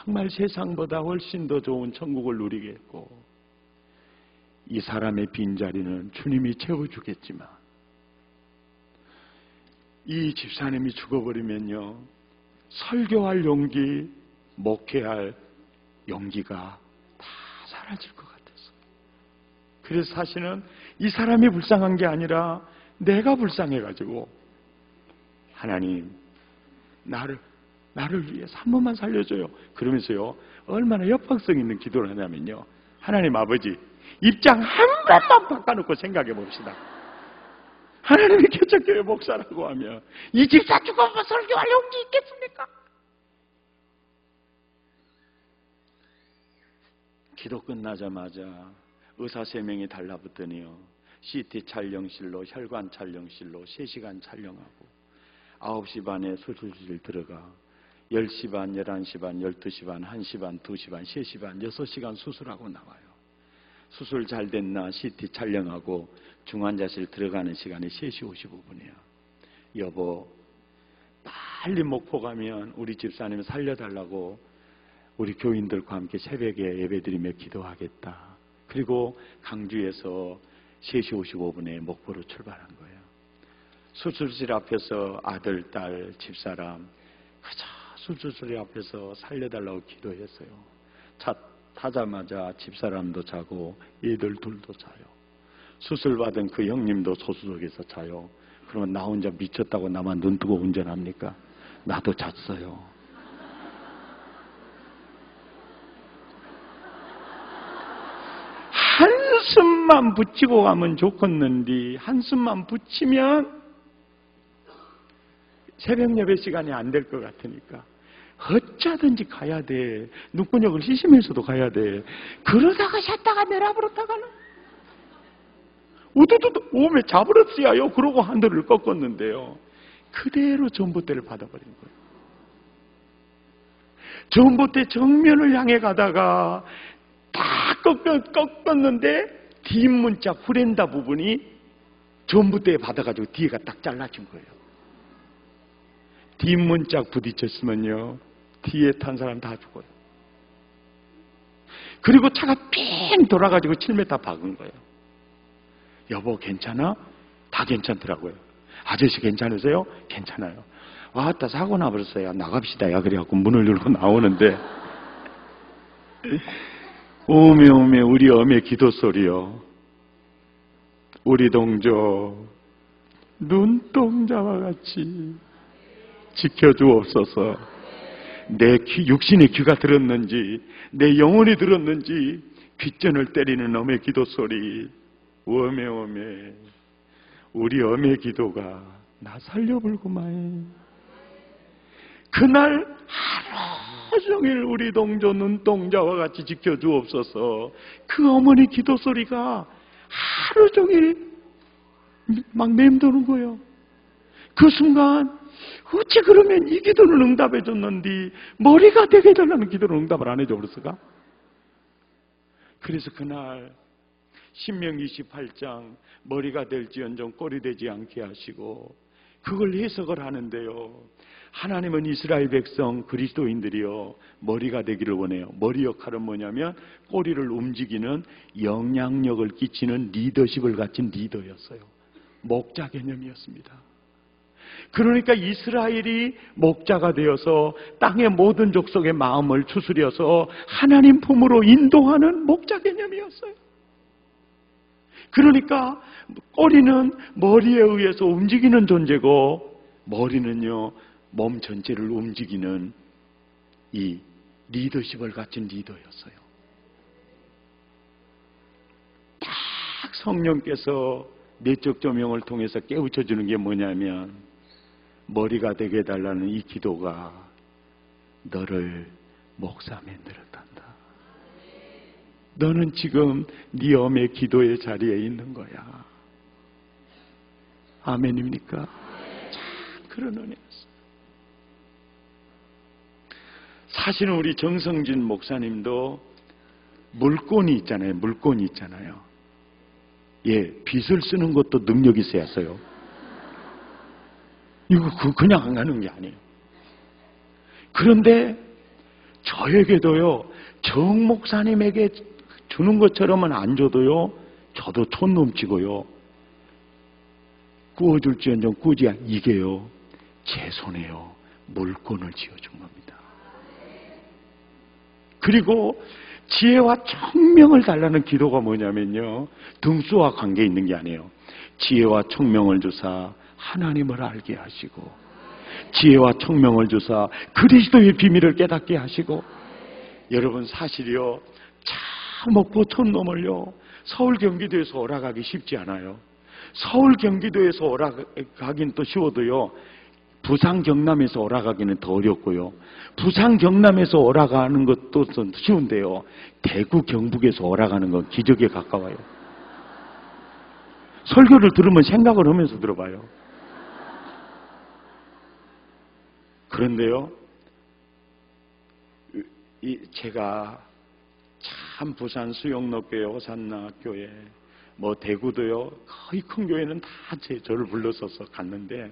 Speaker 2: 정말 세상보다 훨씬 더 좋은 천국을 누리겠고 이 사람의 빈자리는 주님이 채워주겠지만 이 집사님이 죽어버리면요 설교할 용기, 목회할 용기가 다 사라질 것 같아서 그래서 사실은 이 사람이 불쌍한 게 아니라 내가 불쌍해가지고 하나님 나를 위해서 한 번만 살려줘요. 그러면서요 얼마나 협박성 있는 기도를 하냐면요 하나님 아버지 입장 한 번만 바꿔놓고 생각해 봅시다. 하나님이 개척교회 목사라고 하면 이 집사 죽어서 설교할 용기 있겠습니까? 기도 끝나자마자 의사 3명이 달라붙더니요 CT 촬영실로 혈관 촬영실로 3시간 촬영하고 9시 반에 수술실 들어가 10시 반, 11시 반, 12시 반, 1시 반, 2시 반, 3시 반, 6시간 수술하고 나와요. 수술 잘 됐나 CT 촬영하고 중환자실 들어가는 시간이 3시 55분이에요. 여보 빨리 목포 가면 우리 집사님 살려달라고 우리 교인들과 함께 새벽에 예배드리며 기도하겠다. 그리고 강주에서 3시 55분에 목포로 출발한 거예요. 수술실 앞에서 아들, 딸, 집사람 그저 수술실 앞에서 살려달라고 기도했어요. 차 타자마자 집사람도 자고 애들 둘도 자요. 수술받은 그 형님도 소수석에서 자요. 그러면 나 혼자 미쳤다고 나만 눈 뜨고 운전합니까? 나도 잤어요. 한숨만 붙이고 가면 좋겠는데 한숨만 붙이면 새벽 예배 시간이 안 될 것 같으니까 어쩌든지 가야 돼. 눈구녕을 씻으면서도 가야 돼. 그러다가 잤다가 내려버렸다가는 우두두두 오메 잡으랬어야요. 그러고 하늘을 꺾었는데요. 그대로 전봇대를 받아버린 거예요. 전봇대 정면을 향해 가다가 다 꺾었는데 뒷문짝 후렌다 부분이 전봇대에 받아가지고 뒤에가 딱 잘라진 거예요. 뒷문짝 부딪혔으면요 뒤에 탄 사람 다 죽어요. 그리고 차가 삥 돌아가지고 7m 박은 거예요. 여보 괜찮아? 다 괜찮더라고요. 아저씨 괜찮으세요? 괜찮아요. 왔다 사고 나버렸어요. 나갑시다 야 그래갖고 문을 열고 나오는데 오메 우리 어머니 기도 소리요. 우리 동조 눈동자와 같이 지켜주옵소서. 내 육신의 귀가 들었는지 내 영혼이 들었는지 귓전을 때리는 어머니 기도 소리. 오메 우리 어머니 기도가 나 살려불구만. 그날 하루 종일 우리 동조 눈동자와 같이 지켜주옵소서. 그 어머니 기도 소리가 하루 종일 막 맴도는 거예요. 그 순간 어찌 그러면 이 기도는 응답해 줬는데 머리가 되게 해달라는 기도는 응답을 안 해줘 버렸을까? 그래서 그날 신명기 28장 머리가 될지언정 꼴이 되지 않게 하시고 그걸 해석을 하는데요. 하나님은 이스라엘 백성 그리스도인들이요 머리가 되기를 원해요. 머리 역할은 뭐냐면 꼬리를 움직이는 영향력을 끼치는 리더십을 가진 리더였어요. 목자 개념이었습니다. 그러니까 이스라엘이 목자가 되어서 땅의 모든 족속의 마음을 추스려서 하나님 품으로 인도하는 목자 개념이었어요. 그러니까 꼬리는 머리에 의해서 움직이는 존재고 머리는요 몸 전체를 움직이는 이 리더십을 가진 리더였어요. 딱 성령께서 내적 조명을 통해서 깨우쳐 주는 게 뭐냐면 머리가 되게 해달라는 이 기도가 너를 목사 만들었단다. 너는 지금 네 엄의 기도의 자리에 있는 거야. 아멘입니까? 참 그런 은혜였어. 사실은 우리 정성진 목사님도 물건이 있잖아요. 물건이 있잖아요. 예, 빚을 쓰는 것도 능력이 있어야 써요. 이거 그냥 안 가는 게 아니에요. 그런데 저에게도요, 정 목사님에게 주는 것처럼은 안 줘도요, 저도 촌 넘치고요, 구워줄지언정 꾸지 이게요, 제 손에요, 물건을 쥐어준 겁니다. 그리고 지혜와 청명을 달라는 기도가 뭐냐면요, 등수와 관계 있는 게 아니에요. 지혜와 청명을 주사 하나님을 알게 하시고, 지혜와 청명을 주사 그리스도의 비밀을 깨닫게 하시고. 여러분, 사실이요, 참 목포 촌놈을요, 서울 경기도에서 오락가기 쉽지 않아요. 서울 경기도에서 오락가긴 또 쉬워도요, 부산 경남에서 오락가기는 더 어렵고요, 부산 경남에서 오락가는 것도 쉬운데요, 대구 경북에서 오락가는 건 기적에 가까워요. 설교를 들으면 생각을 하면서 들어봐요. 그런데요, 제가 참 부산 수영로교회, 호산나교회, 뭐 대구도요, 거의 큰 교회는 다 저를 불렀어서 갔는데,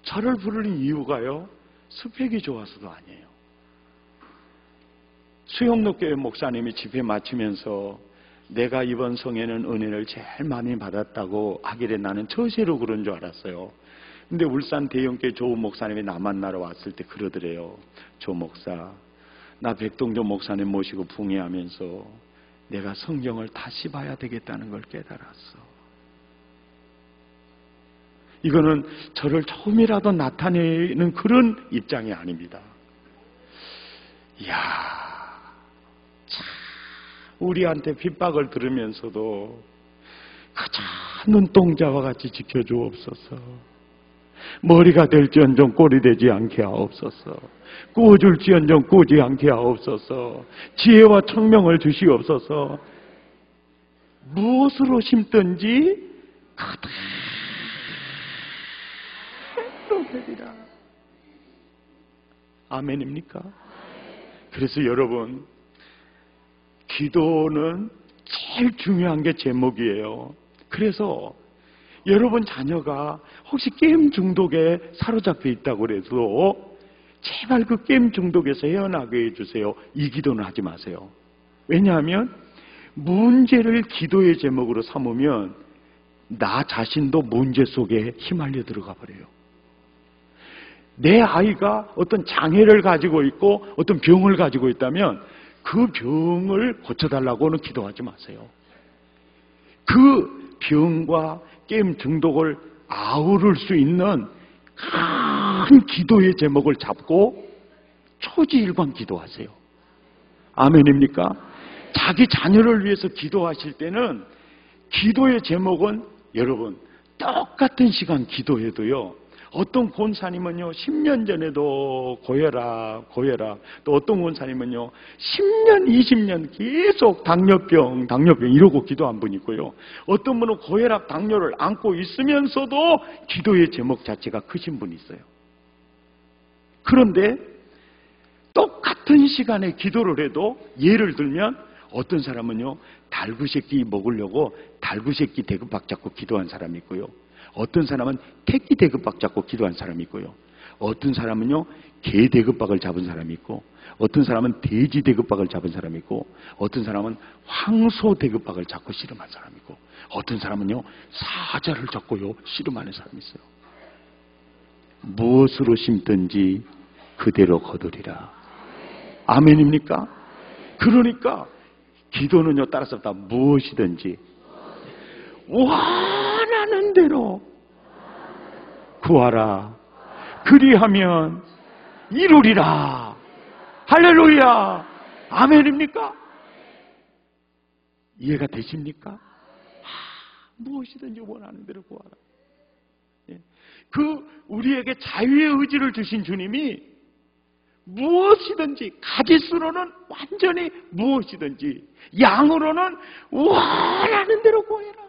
Speaker 2: 저를 부르는 이유가요, 스펙이 좋아서도 아니에요. 수영로교회 목사님이 집회 마치면서 내가 이번 성에는 은혜를 제일 많이 받았다고 하길래 나는 처세로 그런 줄 알았어요. 근데 울산 대형교회 조 목사님이 나 만나러 왔을 때 그러더래요. 조 목사, 나 백동조 목사님 모시고 붕해하면서 내가 성경을 다시 봐야 되겠다는 걸 깨달았어. 이거는 저를 조금이라도 나타내는 그런 입장이 아닙니다. 이야, 참 우리한테 핍박을 들으면서도 그저 눈동자와 같이 지켜주옵소서. 머리가 될지언정 꼴이 되지 않게 하옵소서. 구워줄지언정 구우지 않게 하옵소서. 지혜와 청명을 주시옵소서. 무엇으로 심든지 그대로 되리라. 아멘입니까? 그래서 여러분, 기도는 제일 중요한 게 제목이에요. 그래서 여러분 자녀가 혹시 게임 중독에 사로잡혀 있다고 해도 제발 그 게임 중독에서 헤어나게 해주세요. 이 기도는 하지 마세요. 왜냐하면 문제를 기도의 제목으로 삼으면 나 자신도 문제 속에 휘말려 들어가 버려요. 내 아이가 어떤 장애를 가지고 있고 어떤 병을 가지고 있다면 그 병을 고쳐달라고는 기도하지 마세요. 그 병과 게임 중독을 아우를 수 있는 큰 기도의 제목을 잡고 초지일관 기도하세요. 아멘입니까? 자기 자녀를 위해서 기도하실 때는 기도의 제목은 여러분 똑같은 시간 기도해도요, 어떤 권사님은요 10년 전에도 고혈압 또 어떤 권사님은요 10년 20년 계속 당뇨병 이러고 기도한 분이 있고요, 어떤 분은 고혈압 당뇨를 안고 있으면서도 기도의 제목 자체가 크신 분이 있어요. 그런데 똑같은 시간에 기도를 해도 예를 들면 어떤 사람은요 달구새끼 먹으려고 달구새끼 대급박 잡고 기도한 사람이 있고요, 어떤 사람은 택기 대급박 잡고 기도한 사람이 있고요, 어떤 사람은요 개 대급박을 잡은 사람이 있고, 어떤 사람은 돼지 대급박을 잡은 사람이 있고, 어떤 사람은 황소 대급박을 잡고 씨름한 사람이 있고, 어떤 사람은요 사자를 잡고요 씨름하는 사람이 있어요. 무엇으로 심든지 그대로 거두리라. 아멘입니까? 그러니까 기도는요 따라서 다 무엇이든지 원하는 대로 구하라. 그리하면 이루리라. 할렐루야. 아멘입니까? 이해가 되십니까? 무엇이든지 원하는 대로 구하라. 그 우리에게 자유의 의지를 주신 주님이 무엇이든지, 가짓수로는 완전히 무엇이든지, 양으로는 원하는 대로 구해라.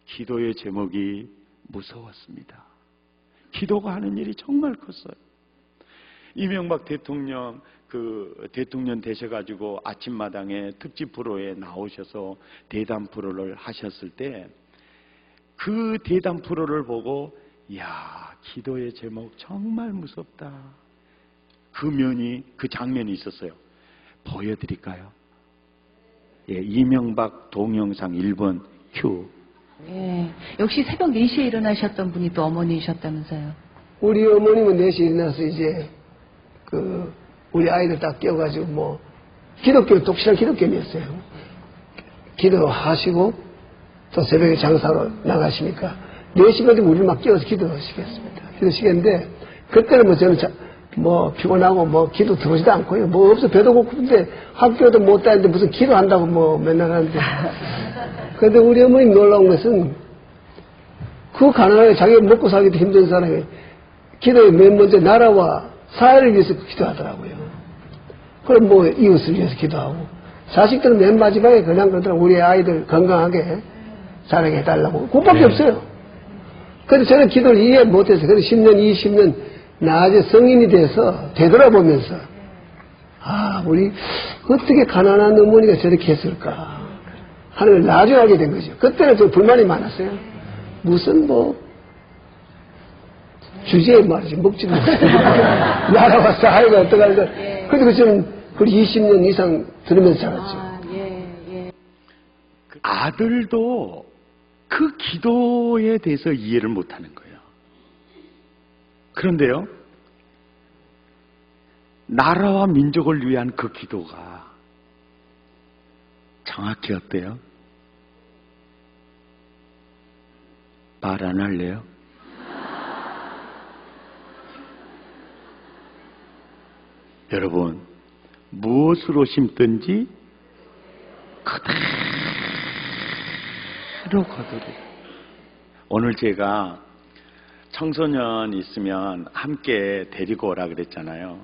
Speaker 2: 기도의 제목이 무서웠습니다. 기도가 하는 일이 정말 컸어요. 이명박 대통령 대통령 되셔가지고 아침마당에 특집 프로에 나오셔서 대담 프로를 하셨을 때 그 대담 프로를 보고 이야, 기도의 제목 정말 무섭다. 그 장면이 있었어요. 보여드릴까요? 예, 이명박 동영상 1번 큐.
Speaker 3: 예, 역시 새벽 4시에 일어나셨던 분이 또 어머니이셨다면서요.
Speaker 4: 우리 어머님은 4시에 일어나서 이제 우리 아이들 딱 깨워가지고 독실한 기독교였어요. 기도하시고 또 새벽에 장사로 나가시니까 4시까지 우리를 막 깨워서 기도하시겠습니다. 기도하시겠는데 그때는 저는 피곤하고 기도 들어오지도 않고요. 없어. 배도 고픈데 학교도 못 다니는데 무슨 기도한다고 맨날 하는데. 그런데 우리 어머님 놀라운 것은 그 가난하게 자기가 먹고 살기도 힘든 사람이 기도에 맨 먼저 나라와 사회를 위해서 기도하더라고요. 그럼 이웃을 위해서 기도하고 자식들은 맨 마지막에 그냥 그러더라고요. 우리 아이들 건강하게 자라게 해달라고. 그것밖에 없어요. 그래서 저는 기도를 이해 못해서 그래서 10년, 20년 나중에 성인이 돼서 되돌아보면서 우리 어떻게 가난한 어머니가 저렇게 했을까 하는 걸 나중에 알게 된 거죠. 그때는 좀 불만이 많았어요. 무슨 주제에 말이지 먹지도 못하고 나라와 사회가 어떡하는가. 그래도 저는 20년 이상 들으면서 자랐죠.
Speaker 2: 아들도 그 기도에 대해서 이해를 못하는 거예요. 그런데요, 나라와 민족을 위한 그 기도가 정확히 어때요? 말 안 할래요? 여러분, 무엇으로 심든지 그대로 거두리. 오늘 제가 청소년 있으면 함께 데리고 오라 그랬잖아요.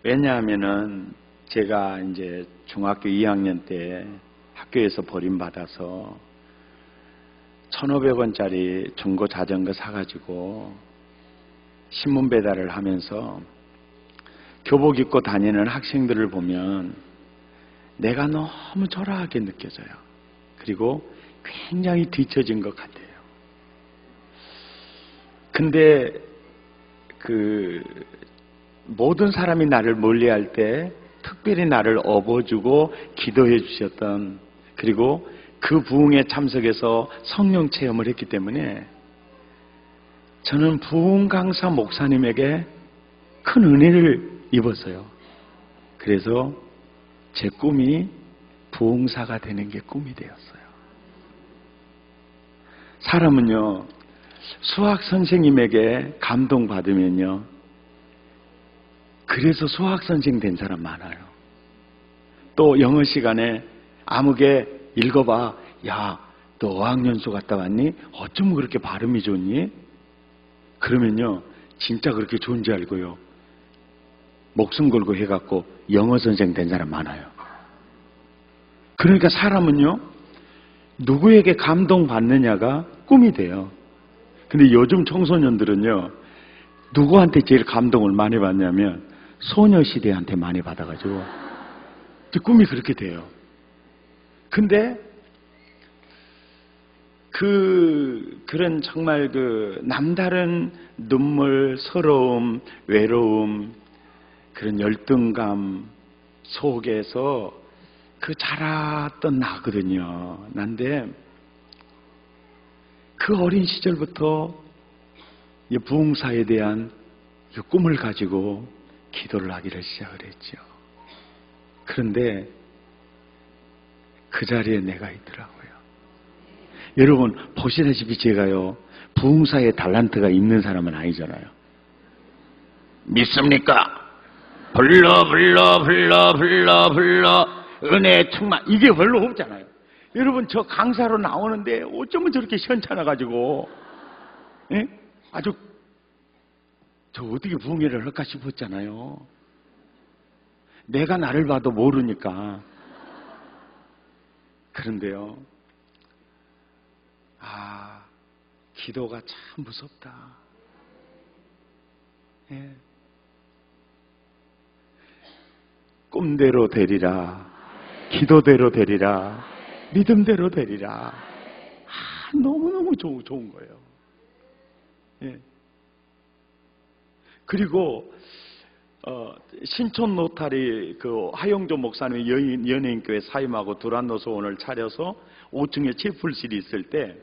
Speaker 2: 왜냐하면은 제가 이제 중학교 2학년 때 학교에서 버림받아서 1,500원짜리 중고 자전거 사가지고 신문 배달을 하면서 교복 입고 다니는 학생들을 보면 내가 너무 초라하게 느껴져요. 그리고 굉장히 뒤처진 것 같아요. 근데 모든 사람이 나를 멀리할 때 특별히 나를 업어주고 기도해 주셨던, 그리고 그 부흥에 참석해서 성령 체험을 했기 때문에 저는 부흥 강사 목사님에게 큰 은혜를 입었어요. 그래서 제 꿈이 부흥사가 되는 게 꿈이 되었어요. 사람은요, 수학 선생님에게 감동받으면요, 그래서 수학 선생 된 사람 많아요. 또 영어 시간에 아무개 읽어봐. 야, 너 어학연수 갔다 왔니? 어쩜 그렇게 발음이 좋니? 그러면요, 진짜 그렇게 좋은지 알고요, 목숨 걸고 해갖고 영어 선생 된 사람 많아요. 그러니까 사람은요, 누구에게 감동받느냐가 꿈이 돼요. 근데 요즘 청소년들은요, 누구한테 제일 감동을 많이 받냐면 소녀시대한테 많이 받아가지고 꿈이 그렇게 돼요. 근데 그런 정말 남다른 눈물, 서러움, 외로움, 그런 열등감 속에서 자랐던 나거든요. 난데 그 어린 시절부터 이 부흥사에 대한 꿈을 가지고 기도를 하기를 시작을 했죠. 그런데 그 자리에 내가 있더라고요. 여러분 보시다시피 제가요, 부흥사에 달란트가 있는 사람은 아니잖아요. 믿습니까? 불러 은혜 충만, 이게 별로 없잖아요. 여러분 저 강사로 나오는데 어쩌면 저렇게 시원찮아가지고 아주 저 어떻게 부흥회를 할까 싶었잖아요. 내가 나를 봐도 모르니까. 그런데요, 기도가 참 무섭다. 예. 꿈대로 되리라, 기도대로 되리라, 믿음대로 되리라. 너무너무 좋은 거예요. 예. 그리고 신촌 노타리 그 하영조 목사님의 연예인교회 사임하고 두란노 소원을 차려서 5층에 채플실이 있을 때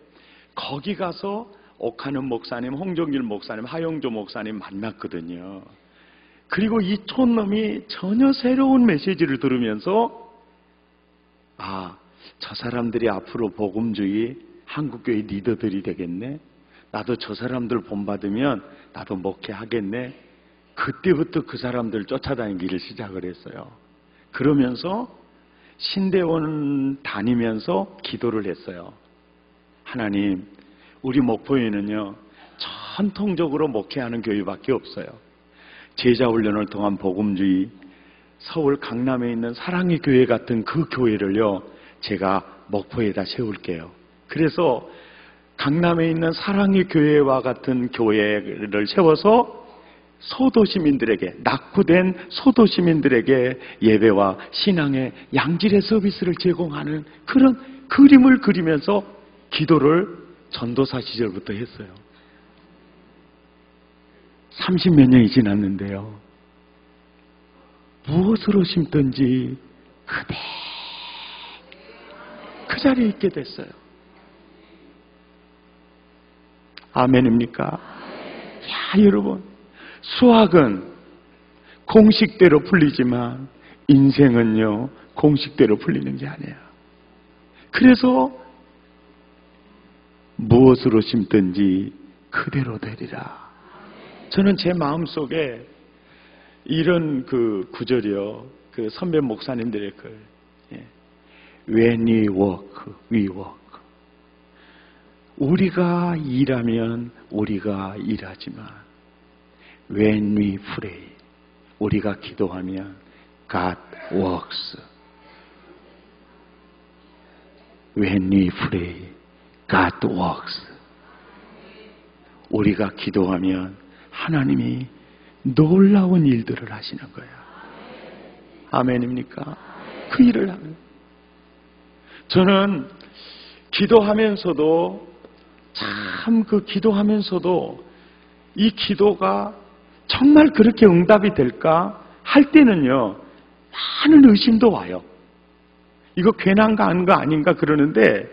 Speaker 2: 거기 가서 옥하는 목사님, 홍정길 목사님, 하영조 목사님 만났거든요. 그리고 이 촌놈이 전혀 새로운 메시지를 들으면서 저 사람들이 앞으로 복음주의 한국교회 리더들이 되겠네. 나도 저 사람들 본받으면 나도 목회하겠네. 그때부터 그 사람들 쫓아다니기를 시작을 했어요. 그러면서 신대원 다니면서 기도를 했어요. 하나님, 우리 목포에는요 전통적으로 목회하는 교회밖에 없어요. 제자훈련을 통한 복음주의, 서울 강남에 있는 사랑의 교회 같은 그 교회를요 제가 목포에다 세울게요. 그래서 강남에 있는 사랑의 교회와 같은 교회를 세워서 소도시민들에게, 낙후된 소도시민들에게 예배와 신앙의 양질의 서비스를 제공하는 그런 그림을 그리면서 기도를 전도사 시절부터 했어요. 30몇 년이 지났는데요, 무엇으로 심든지 그대 그 자리에 있게 됐어요. 아멘입니까? 여러분, 수학은 공식대로 풀리지만 인생은요 공식대로 풀리는 게 아니에요. 그래서 무엇으로 심든지 그대로 되리라. 저는 제 마음속에 이런 그 구절이요, 그 선배 목사님들의 글, When we work, we work. 우리가 일하면 우리가 일하지만 When we pray, 우리가 기도하면 God works. When we pray, God works. 우리가 기도하면 하나님이 놀라운 일들을 하시는 거예요. 아멘입니까? 그 일을 하는. 저는 기도하면서도 참 기도하면서도 이 기도가 정말 그렇게 응답이 될까 할 때는요 많은 의심도 와요. 이거 괜한 거 아닌 거 아닌가 그러는데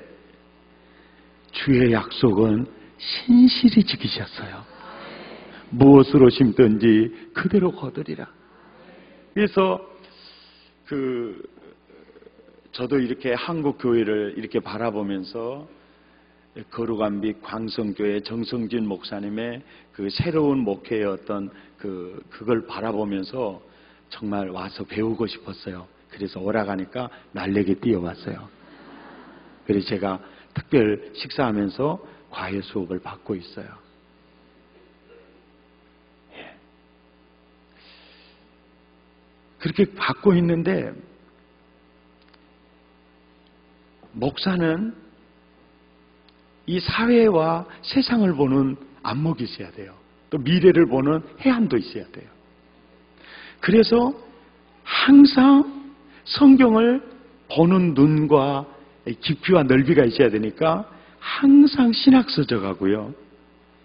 Speaker 2: 주의 약속은 신실히 지키셨어요. 무엇으로 심든지 그대로 거두리라. 그래서 저도 이렇게 한국 교회를 이렇게 바라보면서 거룩한빛 광성교회 정성진 목사님의 그 새로운 목회의 어떤 그걸 바라보면서 정말 와서 배우고 싶었어요. 그래서 오라가니까 날래게 뛰어왔어요. 그래서 제가 특별 식사하면서 과외 수업을 받고 있어요. 그렇게 받고 있는데 목사는 이 사회와 세상을 보는 안목이 있어야 돼요. 또 미래를 보는 해안도 있어야 돼요. 그래서 항상 성경을 보는 눈과 깊이와 넓이가 있어야 되니까 항상 신학서적 하고요.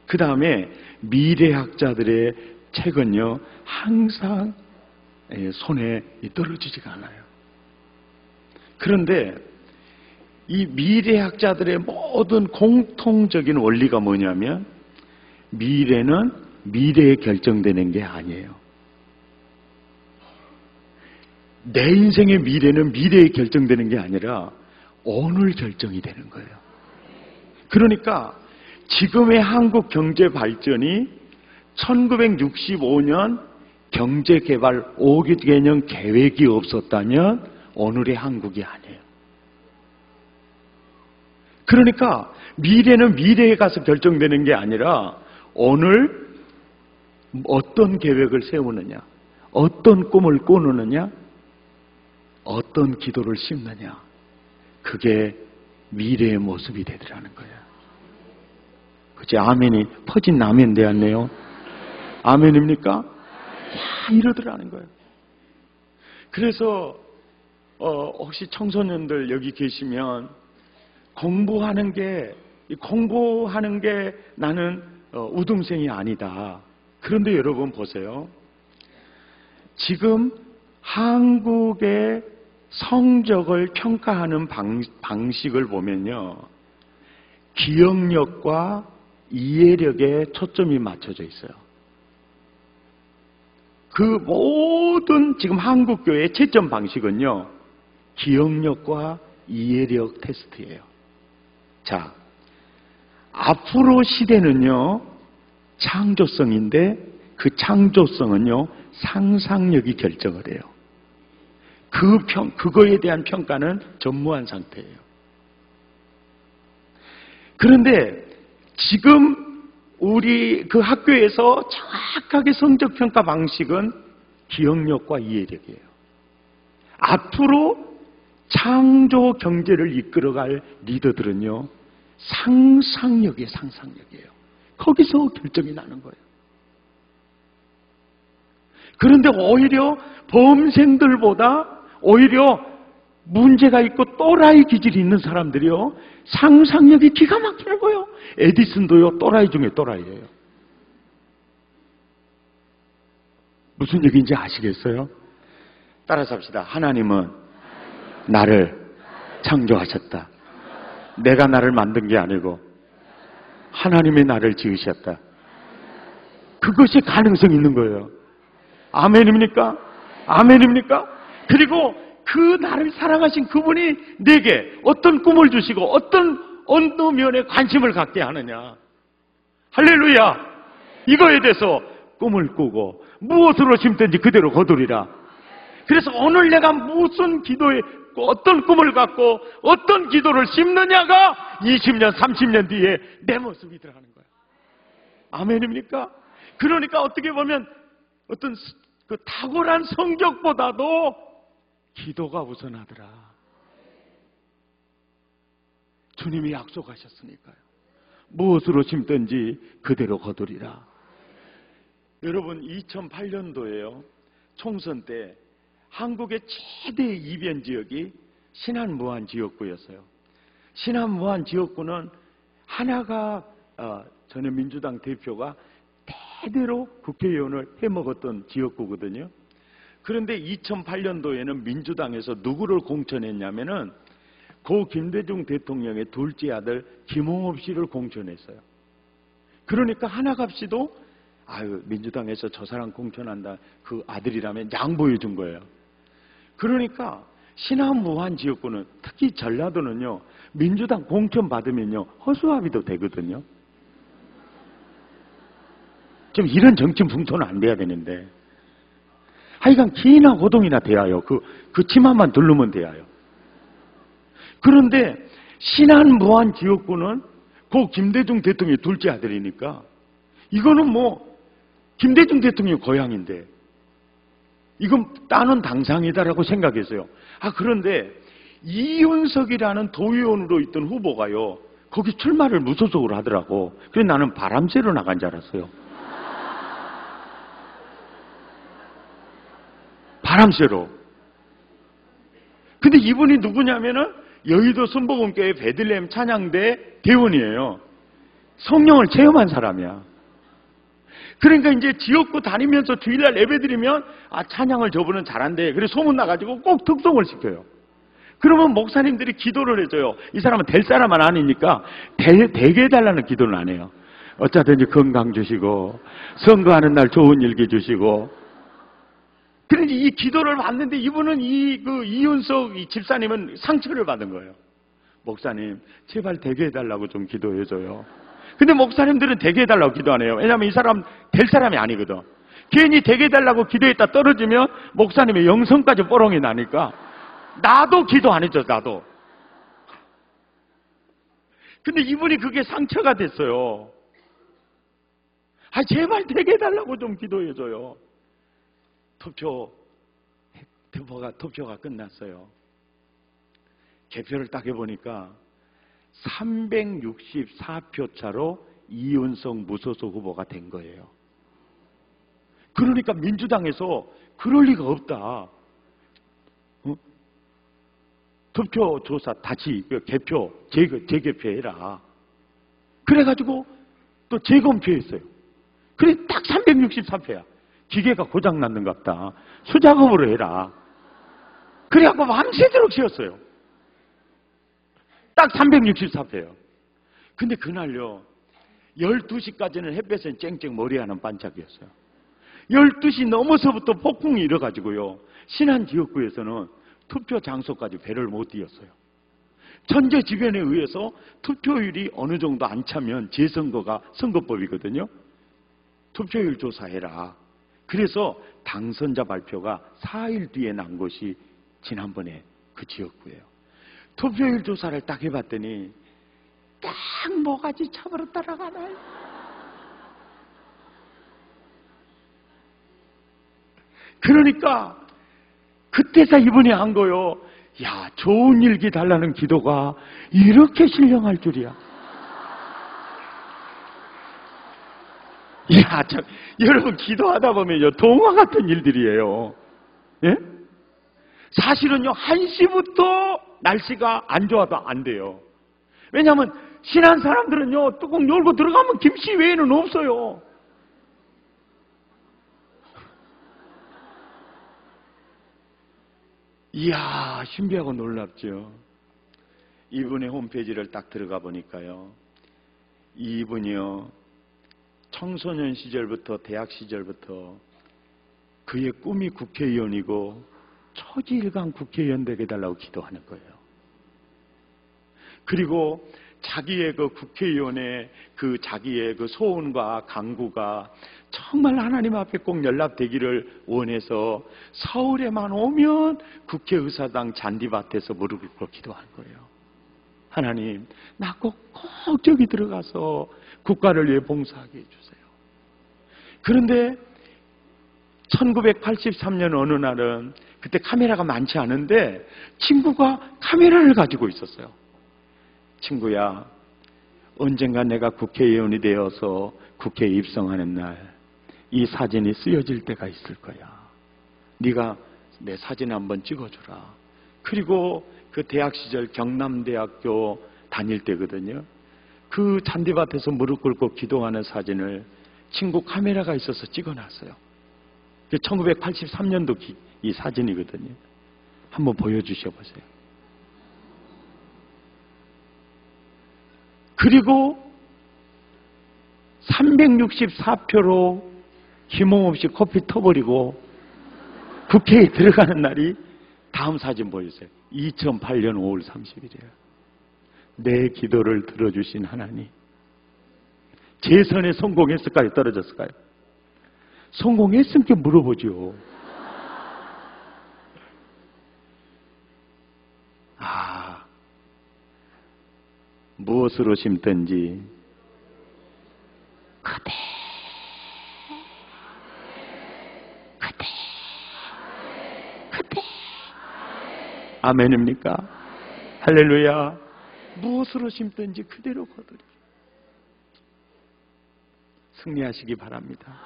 Speaker 2: 그 다음에 미래학자들의 책은요 항상 손에 떨어지지가 않아요. 그런데 이 미래학자들의 모든 공통적인 원리가 뭐냐면 미래는 미래에 결정되는 게 아니에요. 내 인생의 미래는 미래에 결정되는 게 아니라 오늘 결정이 되는 거예요. 그러니까 지금의 한국 경제 발전이 1965년 경제개발 5기 개년 계획이 없었다면 오늘의 한국이 아니에요. 그러니까 미래는 미래에 가서 결정되는 게 아니라 오늘 어떤 계획을 세우느냐, 어떤 꿈을 꾸느냐, 어떤 기도를 심느냐, 그게 미래의 모습이 되더라는 거예요. 그치? 아멘이 퍼진 아멘 되었네요. 아멘입니까? 야, 이러더라는 거예요. 그래서 혹시 청소년들 여기 계시면 공부하는 게 나는 우등생이 아니다. 그런데 여러분 보세요. 지금 한국의 성적을 평가하는 방식을 보면요, 기억력과 이해력에 초점이 맞춰져 있어요. 그 모든 지금 한국 교회의 채점 방식은요, 기억력과 이해력 테스트예요. 자, 앞으로 시대는요, 창조성인데 그 창조성은요, 상상력이 결정을 해요. 그거에 대한 평가는 전무한 상태예요. 그런데 지금 우리 그 학교에서 정확하게 성적 평가 방식은 기억력과 이해력이에요. 앞으로 창조 경제를 이끌어갈 리더들은요, 상상력이에요. 거기서 결정이 나는 거예요. 그런데 오히려 범생들보다 오히려 문제가 있고 또라이 기질이 있는 사람들이요, 상상력이 기가 막히고요. 에디슨도요, 또라이 중에 또라이예요. 무슨 얘기인지 아시겠어요? 따라서 합시다. 하나님은 나를 창조하셨다. 내가 나를 만든 게 아니고 하나님이 나를 지으셨다. 그것이 가능성이 있는 거예요. 아멘입니까? 아멘입니까? 그리고 그 나를 사랑하신 그분이 내게 어떤 꿈을 주시고 어느 면에 관심을 갖게 하느냐. 할렐루야. 이거에 대해서 꿈을 꾸고 무엇으로 심든지 그대로 거두리라. 그래서 오늘 내가 무슨 기도에 어떤 꿈을 갖고 어떤 기도를 심느냐가 20년, 30년 뒤에 내 모습이더라는 거예요. 아멘입니까? 그러니까 어떻게 보면 어떤 그 탁월한 성격보다도 기도가 우선하더라. 주님이 약속하셨으니까요. 무엇으로 심든지 그대로 거두리라. 여러분, 2008년도에요. 총선 때 한국의 최대 이변 지역이 신안무안 지역구였어요. 신안무안 지역구는 하나가 전에 민주당 대표가 대대로 국회의원을 해먹었던 지역구거든요. 그런데 2008년도에는 민주당에서 누구를 공천했냐면은 고 김대중 대통령의 둘째 아들 김홍업 씨를 공천했어요. 그러니까 하나갑시도 민주당에서 저 사람 공천한다, 그 아들이라면 양보해 준 거예요. 그러니까 신안무안 지역구는, 특히 전라도는요, 민주당 공천 받으면요 허수아비도 되거든요. 좀 이런 정치 풍토는 안 돼야 되는데, 하여간 기나 호동이나 돼야요. 그 치마만 두르면 돼야요. 그런데 신안무안 지역구는 고 김대중 대통령의 둘째 아들이니까 이거는 뭐 김대중 대통령의 고향인데 이건 따는 당상이다라고 생각했어요. 그런데 이윤석이라는 도의원으로 있던 후보가요, 거기 출마를 무소속으로 하더라고. 그래서 나는 바람쐬러 나간 줄 알았어요. 바람쐬러. 근데 이분이 누구냐면은 여의도 순복음교회 베들레헴 찬양대 대원이에요. 성령을 체험한 사람이야. 그러니까 이제 지역구 다니면서 주일날 예배드리면 찬양을 저분은 잘한대. 그래서 소문 나가지고 꼭 특송을 시켜요. 그러면 목사님들이 기도를 해줘요. 이 사람은 될 사람은 아니니까 되게 해달라는 기도는 안 해요. 어쩌든지 건강 주시고 선거하는 날 좋은 일기 주시고. 그런데 이 기도를 받는데 이분은 이윤석 집사님은 상처를 받은 거예요. 목사님 제발 되게 해달라고 좀 기도해줘요. 근데 목사님들은 되게 해달라고 기도 안 해요. 왜냐하면 이 사람 될 사람이 아니거든. 괜히 되게 해달라고 기도했다 떨어지면 목사님의 영성까지 뽀롱이 나니까 나도 기도 안 해줘. 나도. 근데 이분이 그게 상처가 됐어요. 제발 되게 해달라고 좀 기도해줘요. 투표가 끝났어요. 개표를 딱 해보니까 364표 차로 이윤석 무소속 후보가 된 거예요. 그러니까 민주당에서 그럴 리가 없다. 투표조사 다시 개표, 재개표해라. 그래가지고 또 재검표했어요. 그래 딱 364표야. 기계가 고장났는갑다. 수작업으로 해라. 그래갖고 밤새도록 쉬었어요. 딱 364표요. 근데 그날요 12시까지는 햇볕은 쨍쨍 머리하는 반짝이었어요. 12시 넘어서부터 폭풍이 일어가지고요 신안 지역구에서는 투표 장소까지 배를 못 띄었어요. 천재지변에 의해서 투표율이 어느 정도 안 차면 재선거가 선거법이거든요. 투표율 조사해라. 그래서 당선자 발표가 4일 뒤에 난 것이 지난번에 그 지역구예요. 투표율 조사를 딱 해봤더니 딱 뭐가지 참으로 따라가나요? 그러니까 그때서 이분이 한 거요. 야, 좋은 일기 달라는 기도가 이렇게 신령할 줄이야. 야, 참, 여러분 기도하다 보면요 동화 같은 일들이에요. 예? 사실은요 1시부터 날씨가 안 좋아도 안 돼요. 왜냐하면 신한 사람들은요 뚜껑 열고 들어가면 김씨 외에는 없어요. 이야, 신비하고 놀랍죠. 이분의 홈페이지를 딱 들어가 보니까요 이분이요 청소년 시절부터 대학 시절부터 그의 꿈이 국회의원이고 초지일관 국회의원 되게 해달라고 기도하는 거예요. 그리고 자기의 그 국회의원의 그 자기의 그 소원과 간구가 정말 하나님 앞에 꼭 연락되기를 원해서 서울에만 오면 국회의사당 잔디밭에서 무릎을 꿇고 기도한 거예요. 하나님, 나 꼭 저기 들어가서 국가를 위해 봉사하게 해주세요. 그런데 1983년 어느 날은 그때 카메라가 많지 않은데 친구가 카메라를 가지고 있었어요. 친구야, 언젠가 내가 국회의원이 되어서 국회에 입성하는 날 이 사진이 쓰여질 때가 있을 거야. 네가 내 사진 한번 찍어주라. 그리고 그 대학 시절 경남대학교 다닐 때거든요. 그 잔디밭에서 무릎 꿇고 기도하는 사진을 친구 카메라가 있어서 찍어놨어요. 1983년도 이 사진이거든요. 한번 보여주셔 보세요. 그리고 364표로 힘없이 코피 터버리고 국회에 들어가는 날이 다음 사진 보여주세요. 2008년 5월 30일이에요. 내 기도를 들어주신 하나님. 재선에 성공했을까요? 떨어졌을까요? 성공했으니까 물어보죠. 무엇으로 심든지 그대 아멘입니까? 할렐루야. 무엇으로 심든지 그대로 거두리. 승리하시기 바랍니다.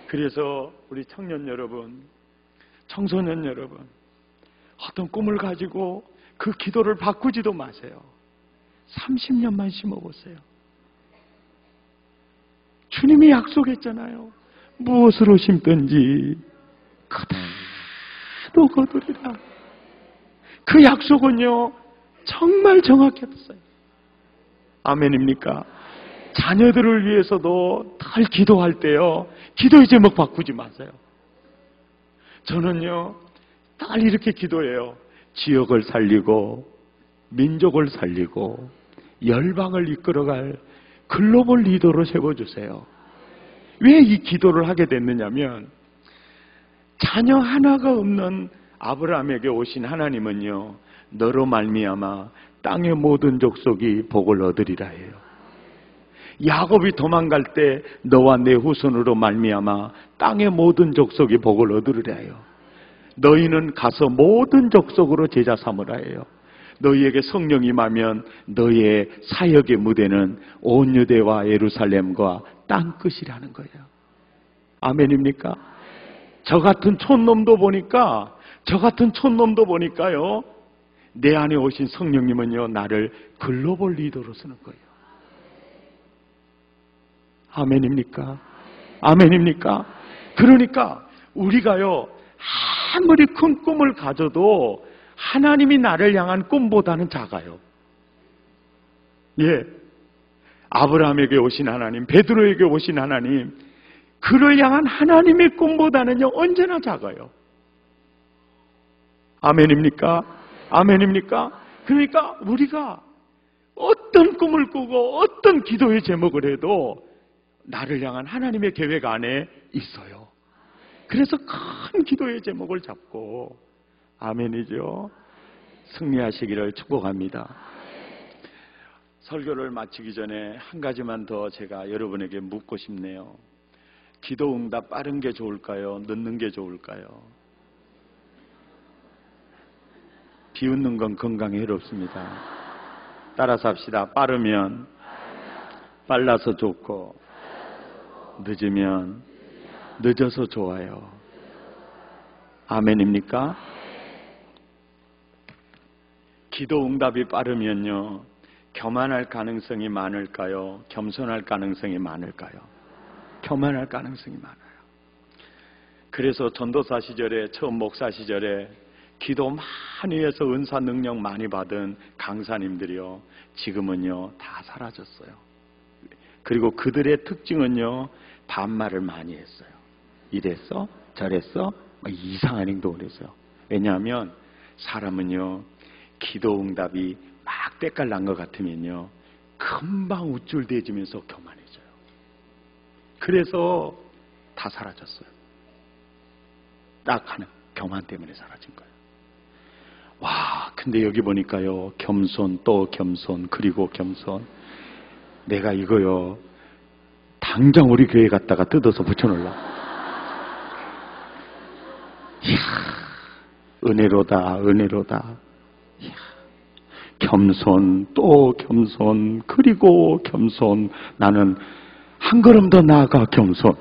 Speaker 2: 그래서 우리 청년 여러분, 청소년 여러분, 어떤 꿈을 가지고 그 기도를 바꾸지도 마세요. 30년만 심어보세요. 주님이 약속했잖아요. 무엇으로 심든지 그대로 거두리라. 그 약속은요 정말 정확했어요. 아멘입니까? 자녀들을 위해서도 늘 기도할 때요 기도의 제목 바꾸지 마세요. 저는요 늘 이렇게 기도해요. 지역을 살리고 민족을 살리고 열방을 이끌어갈 글로벌 리더로 세워주세요. 왜 이 기도를 하게 됐느냐면 자녀 하나가 없는 아브라함에게 오신 하나님은요 너로 말미암아 땅의 모든 족속이 복을 얻으리라 해요. 야곱이 도망갈 때 너와 내 후손으로 말미암아 땅의 모든 족속이 복을 얻으리라 해요. 너희는 가서 모든 족속으로 제자 삼으라 해요. 너희에게 성령이 임하면 너희의 사역의 무대는 온 유대와 예루살렘과 땅 끝이라는 거예요. 아멘입니까? 저 같은 촌놈도 보니까요, 내 안에 오신 성령님은요, 나를 글로벌 리더로 쓰는 거예요. 아멘입니까? 아멘입니까? 그러니까 우리가요, 아무리 큰 꿈을 가져도 하나님이 나를 향한 꿈보다는 작아요. 예. 아브라함에게 오신 하나님, 베드로에게 오신 하나님, 그를 향한 하나님의 꿈보다는요, 언제나 작아요. 아멘입니까? 아멘입니까? 그러니까 우리가 어떤 꿈을 꾸고 어떤 기도의 제목을 해도 나를 향한 하나님의 계획 안에 있어요. 그래서 큰 기도의 제목을 잡고, 아멘이죠. 승리하시기를 축복합니다. 설교를 마치기 전에 한 가지만 더 제가 여러분에게 묻고 싶네요. 기도 응답 빠른 게 좋을까요? 늦는 게 좋을까요? 비웃는 건 건강에 해롭습니다. 따라서 합시다. 빠르면 빨라서 좋고, 늦으면 늦어서 좋아요. 아멘입니까? 기도 응답이 빠르면요, 교만할 가능성이 많을까요? 겸손할 가능성이 많을까요? 교만할 가능성이 많아요. 그래서 전도사 시절에, 처음 목사 시절에 기도 많이 해서 은사 능력 많이 받은 강사님들이요, 지금은요 다 사라졌어요. 그리고 그들의 특징은요, 반말을 많이 했어요. 이랬어? 저랬어? 이상한 행동을 했어요. 왜냐하면 사람은요, 기도 응답이 막 때깔 난 것 같으면요, 금방 우쭐대지면서 교만해져요. 그래서 다 사라졌어요. 딱 하나, 교만 때문에 사라진 거예요. 와, 근데 여기 보니까요, 겸손 또 겸손 그리고 겸손. 내가 이거요, 당장 우리 교회 갔다가 뜯어서 붙여놓으려. 이야, 은혜로다, 은혜로다. 이야, 겸손 또 겸손 그리고 겸손. 나는 한 걸음 더 나아가 겸손.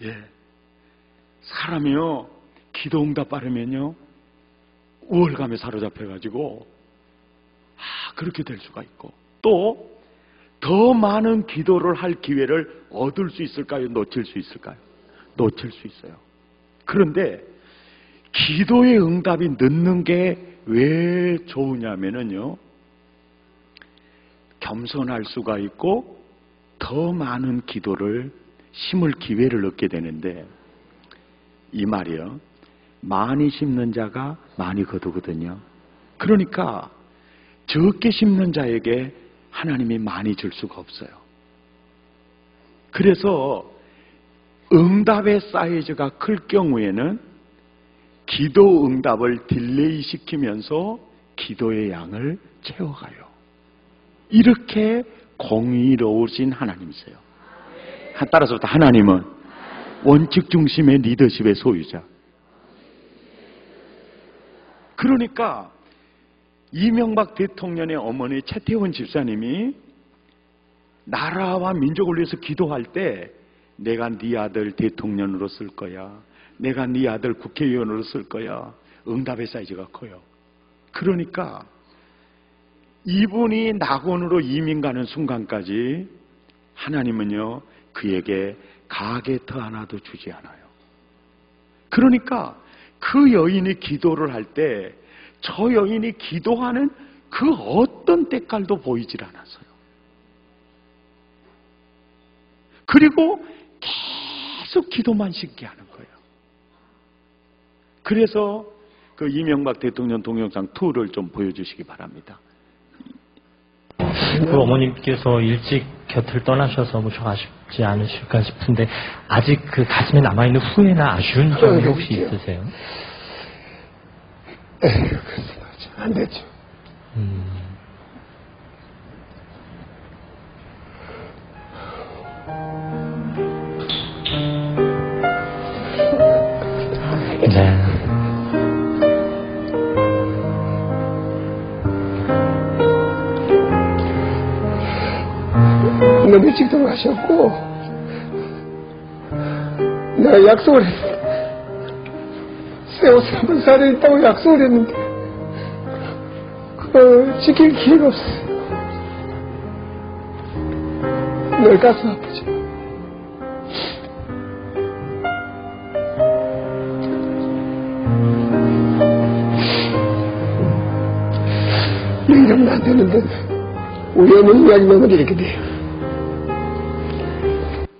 Speaker 2: 예, 사람이요, 기도 응답 빠르면요, 우월감에 사로잡혀가지고 그렇게 될 수가 있고, 또 더 많은 기도를 할 기회를 얻을 수 있을까요? 놓칠 수 있을까요? 놓칠 수 있어요. 그런데 기도의 응답이 늦는 게 왜 좋으냐면요, 겸손할 수가 있고 더 많은 기도를 심을 기회를 얻게 되는데, 이 말이요, 많이 심는 자가 많이 거두거든요. 그러니까 적게 심는 자에게 하나님이 많이 줄 수가 없어요. 그래서 응답의 사이즈가 클 경우에는 기도 응답을 딜레이 시키면서 기도의 양을 채워가요. 이렇게 공의로우신 하나님이세요. 따라서부터 하나님은 원칙 중심의 리더십의 소유자. 그러니까 이명박 대통령의 어머니 최태원 집사님이 나라와 민족을 위해서 기도할 때, 내가 네 아들 대통령으로 쓸 거야, 내가 네 아들 국회의원으로 쓸 거야, 응답의 사이즈가 커요. 그러니까 이분이 낙원으로 이민 가는 순간까지 하나님은요, 그에게 가게터 하나도 주지 않아요. 그러니까 그 여인이 기도를 할 때 저 여인이 기도하는 그 어떤 때깔도 보이질 않았어요. 그리고 계속 기도만 신게 하는 거예요. 그래서 그 이명박 대통령 동영상 2를 좀 보여주시기 바랍니다.
Speaker 5: 그 어머님께서 일찍 곁을 떠나셔서 무척 아쉽지 않으실까 싶은데, 아직 그 가슴에 남아있는 후회나 아쉬운 점이 혹시 있으세요?
Speaker 4: 그렇습니다. 안 됐죠.
Speaker 5: 네.
Speaker 4: 너무 일찍 돌아가셨고, 내가 약속을 했어. 새 옷을 한번 사려 있다고 약속을 했는데, 그걸 지킬 기회가 없어요. 늘 가슴 아프죠. 영접도 안 되는데, 우리 어머니 이야기 보면 이렇게 돼요.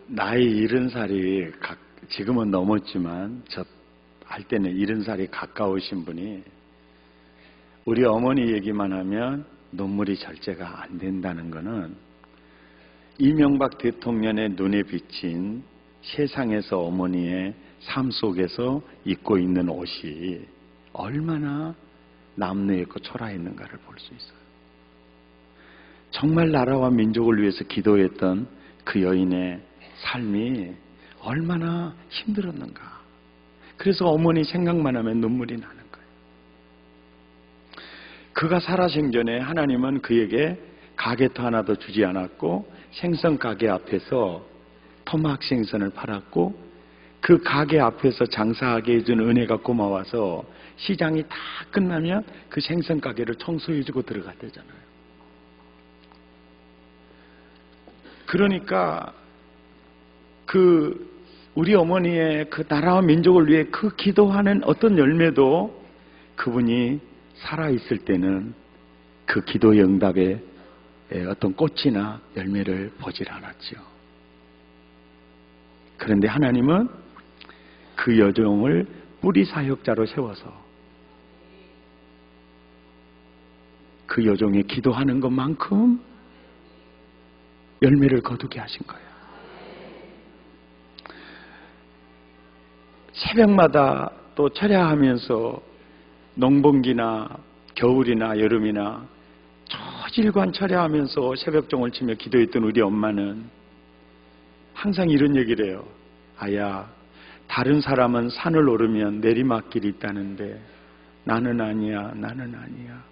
Speaker 2: 나이 70살이 지금은 넘었지만 저 할 때는 70살이 가까우신 분이 우리 어머니 얘기만 하면 눈물이 절제가 안 된다는 거는 이명박 대통령의 눈에 비친 세상에서 어머니의 삶 속에서 입고 있는 옷이 얼마나 남루했고 초라했는가를 볼 수 있어요. 정말 나라와 민족을 위해서 기도했던 그 여인의 삶이 얼마나 힘들었는가. 그래서 어머니 생각만 하면 눈물이 나는 거예요. 그가 살아생전에 하나님은 그에게 가게터 하나도 주지 않았고 생선 가게 앞에서 토막 생선을 팔았고 그 가게 앞에서 장사하게 해준 은혜가 고마워서 시장이 다 끝나면 그 생선 가게를 청소해주고 들어갔대잖아요. 그러니까 우리 어머니의 그 나라와 민족을 위해 그 기도하는 어떤 열매도 그분이 살아있을 때는 그 기도의 응답에 어떤 꽃이나 열매를 보질 않았죠. 그런데 하나님은 그 여종을 뿌리 사역자로 세워서 그 여종이 기도하는 것만큼 열매를 거두게 하신 거예요. 새벽마다 또 철야하면서 농번기나 겨울이나 여름이나 초질관 철야하면서 새벽종을 치며 기도했던 우리 엄마는 항상 이런 얘기를 해요. 아야, 다른 사람은 산을 오르면 내리막길이 있다는데 나는 아니야, 나는 아니야.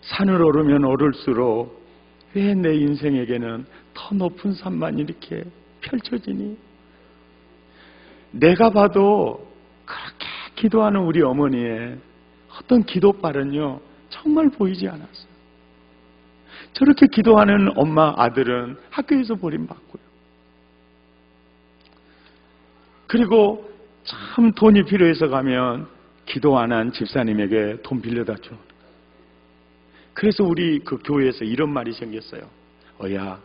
Speaker 2: 산을 오르면 오를수록 왜 내 인생에게는 더 높은 산만 이렇게 펼쳐지니? 내가 봐도 그렇게 기도하는 우리 어머니의 어떤 기도발은요 정말 보이지 않았어요. 저렇게 기도하는 엄마 아들은 학교에서 버림받고요. 그리고 참 돈이 필요해서 가면 기도 안 한 집사님에게 돈 빌려다 줘. 그래서 우리 그 교회에서 이런 말이 생겼어요. 어야,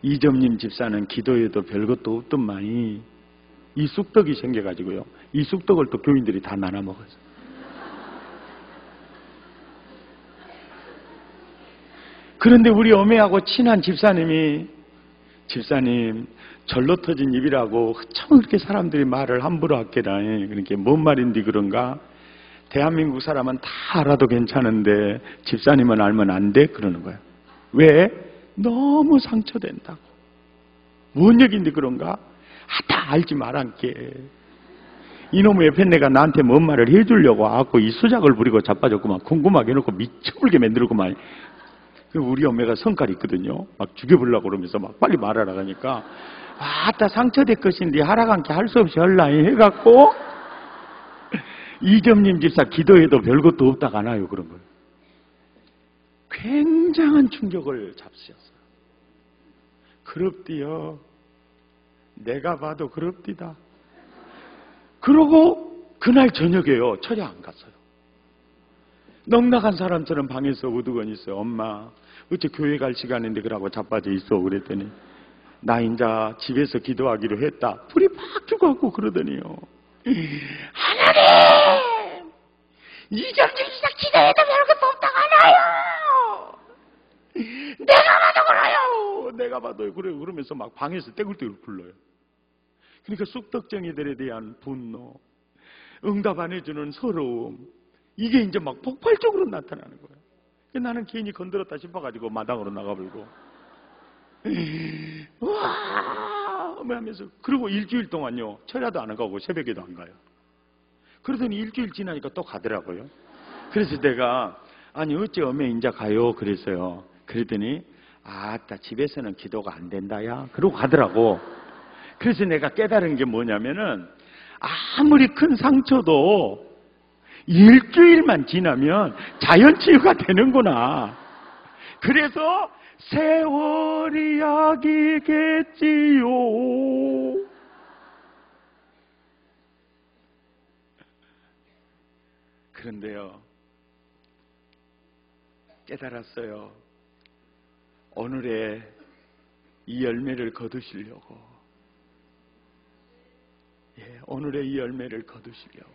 Speaker 2: 이점님 집사는 기도해도 별것도 없던만이 이 쑥떡이 생겨가지고요. 이 쑥떡을 또 교인들이 다 나눠 먹어요. 그런데 우리 어머니하고 친한 집사님이 집사님 절로 터진 입이라고 참 그렇게 사람들이 말을 함부로 하게라니. 그러니까 뭔 말인지 그런가? 대한민국 사람은 다 알아도 괜찮은데 집사님은 알면 안 돼? 그러는 거예요. 왜? 너무 상처된다고. 뭔 얘기인데 그런가? 다 알지 말란게. 이놈의 옆에내가 나한테 뭔 말을 해주려고 하고 이 수작을 부리고 자빠졌구만. 궁금하게 해놓고 미쳐불게 만들었구만. 우리 엄마가 성깔이 있거든요. 막 죽여보려고 그러면서 막 빨리 말하라 하니까 다 상처될 것인데 하라간게 할 수 없이 헐라이 해갖고 이점님 집사 기도해도 별것도 없다가 나요. 그런 거예요. 굉장한 충격을 잡수셨어요. 그럽디요. 내가 봐도 그럽디다. 그러고 그날 저녁에요. 철야 안 갔어요. 넉나간 사람처럼 방에서 우두건 있어요. 엄마, 어째 교회 갈 시간인데 그러고 자빠져 있어. 그랬더니 나 인자 집에서 기도하기로 했다. 불이 팍 죽어갖고 그러더니요. 하나님! 이점님 시작 기도해도 별것도 없다고 하나요! 내가 봐도 그래요! 내가 봐도 그래요. 그러면서 막 방에서 떼굴떼굴 불러요. 그러니까 쑥떡쟁이들에 대한 분노, 응답 안 해주는 서러움, 이게 이제 막 폭발적으로 나타나는 거예요. 나는 괜히 건드렸다 싶어가지고 마당으로 나가버리고 와 하면서 그리고 일주일 동안요 철야도 안 가고 새벽에도 안 가요. 그러더니 일주일 지나니까 또 가더라고요. 그래서 내가 아니 어째 어메 인자 가요 그랬어요. 그랬더니 아따 집에서는 기도가 안 된다야 그러고 가더라고. 그래서 내가 깨달은 게 뭐냐면은 아무리 큰 상처도 일주일만 지나면 자연치유가 되는구나. 그래서 세월이 약이겠지요. 그런데요 깨달았어요. 오늘의 이 열매를 거두시려고 오늘의 이 열매를 거두시려고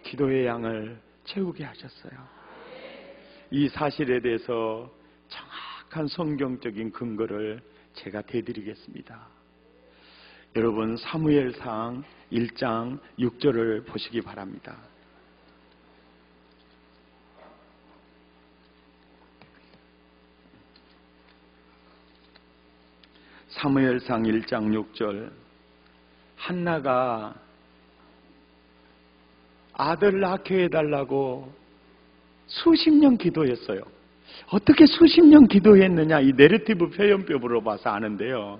Speaker 2: 기도의 양을 채우게 하셨어요. 이 사실에 대해서 정확한 성경적인 근거를 제가 대드리겠습니다. 여러분 사무엘상 1장 6절을 보시기 바랍니다. 사무엘상 1장 6절 한나가 아들 낳게 해달라고 수십 년 기도했어요. 어떻게 수십 년 기도했느냐 이 내러티브 표현법으로 봐서 아는데요.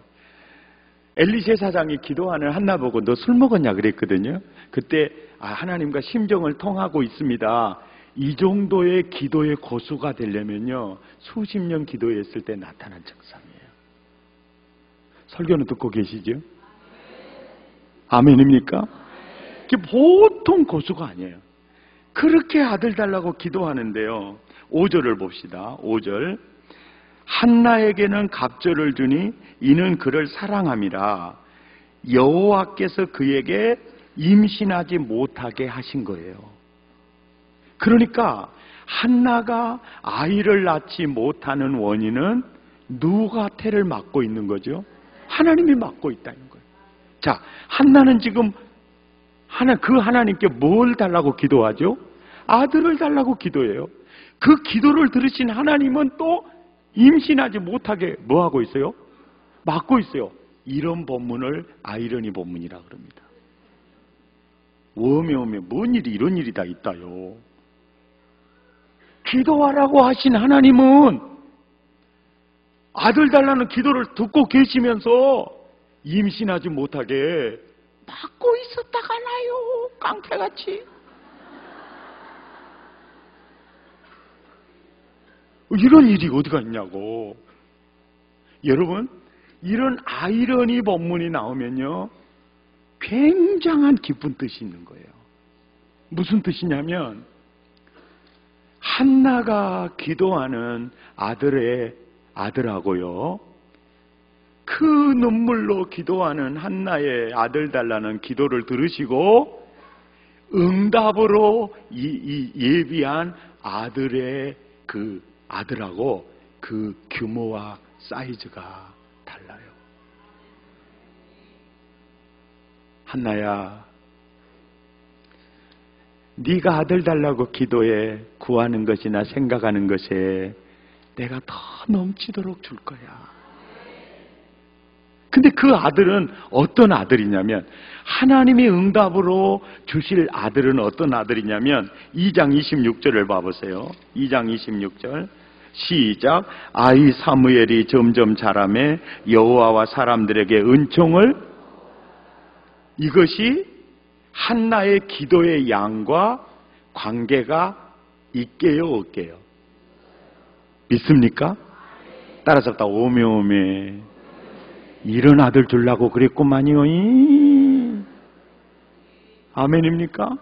Speaker 2: 엘리세 사장이 기도하는 한나 보고 너 술 먹었냐 그랬거든요. 그때 하나님과 심정을 통하고 있습니다. 이 정도의 기도의 고수가 되려면요 수십 년 기도했을 때 나타난 증상이에요. 설교는 듣고 계시죠? 아멘입니까? 이게 보통 고수가 아니에요. 그렇게 아들 달라고 기도하는데요. 5절을 봅시다. 5절 한나에게는 갑절을 주니 이는 그를 사랑함이라 여호와께서 그에게 임신하지 못하게 하신 거예요. 그러니까 한나가 아이를 낳지 못하는 원인은 누가 태를 막고 있는 거죠? 하나님이 막고 있다는 거예요. 자, 한나는 지금 그 하나님께 뭘 달라고 기도하죠? 아들을 달라고 기도해요. 그 기도를 들으신 하나님은 또 임신하지 못하게 뭐 하고 있어요? 막고 있어요. 이런 본문을 아이러니 본문이라 그럽니다. 워메 뭔 일이 이런 일이 다 있다요. 기도하라고 하신 하나님은 아들 달라는 기도를 듣고 계시면서 임신하지 못하게 막고 있었다가나요. 깡패같이. 이런 일이 어디가 있냐고. 여러분 이런 아이러니 본문이 나오면요 굉장한 깊은 뜻이 있는 거예요. 무슨 뜻이냐면 한나가 기도하는 아들하고요 그 눈물로 기도하는 한나의 아들 달라는 기도를 들으시고 응답으로 예비한 아들의 그 아들하고 그 규모와 사이즈가 달라요. 한나야, 네가 아들 달라고 기도해 구하는 것이나 생각하는 것에 내가 더 넘치도록 줄 거야. 근데 그 아들은 어떤 아들이냐면 하나님이 응답으로 주실 아들은 어떤 아들이냐면 2장 26절을 봐보세요. 2장 26절 시작. 아이 사무엘이 점점 자라매 여호와와 사람들에게 은총을 이것이 한나의 기도의 양과 관계가 있게요 없게요? 믿습니까? 따라서 다 오메오메 이런 아들 주려고 그랬구만요. 아멘입니까?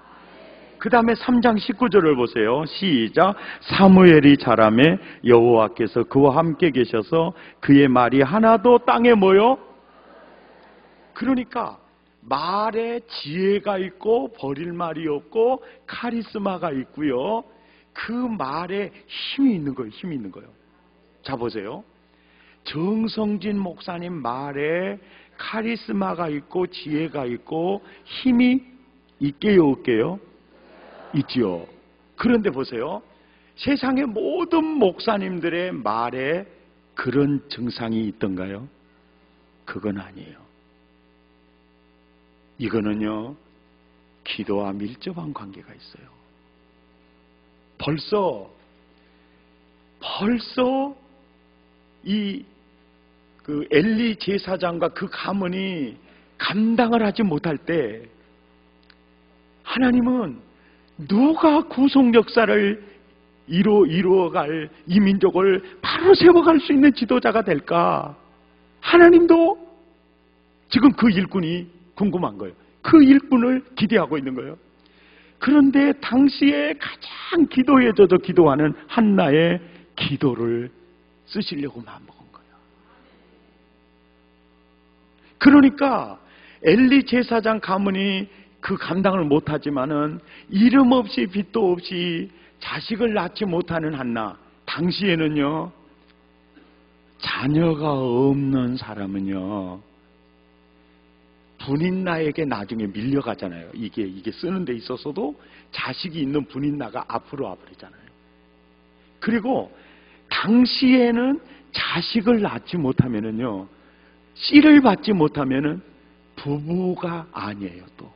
Speaker 2: 그 다음에 3장 19절을 보세요. 시작. 사무엘이 자라매 여호와께서 그와 함께 계셔서 그의 말이 하나도 땅에 뭐요? 그러니까 말에 지혜가 있고 버릴 말이 없고 카리스마가 있고요. 그 말에 힘이 있는 거예요. 힘이 있는 거예요. 자 보세요. 정성진 목사님 말에 카리스마가 있고 지혜가 있고 힘이 있게요 없게요? 있지요. 그런데 보세요. 세상의 모든 목사님들의 말에 그런 증상이 있던가요? 그건 아니에요. 이거는요, 기도와 밀접한 관계가 있어요. 벌써 그 엘리 제사장과 그 가문이 감당을 하지 못할 때 하나님은 누가 구속 역사를 이루어갈 이 민족을 바로 세워갈 수 있는 지도자가 될까? 하나님도 지금 그 일꾼이 궁금한 거예요. 그 일꾼을 기대하고 있는 거예요. 그런데 당시에 가장 기도에 젖어 기도하는 한나의 기도를 쓰시려고 마음먹은 거예요. 그러니까 엘리 제사장 가문이 그 감당을 못하지만은 이름 없이 빚도 없이 자식을 낳지 못하는 한나, 당시에는요, 자녀가 없는 사람은요, 분인나에게 나중에 밀려가잖아요. 이게 쓰는 데 있어서도 자식이 있는 분인나가 앞으로 와버리잖아요. 그리고 당시에는 자식을 낳지 못하면은요, 씨를 받지 못하면은 부부가 아니에요, 또.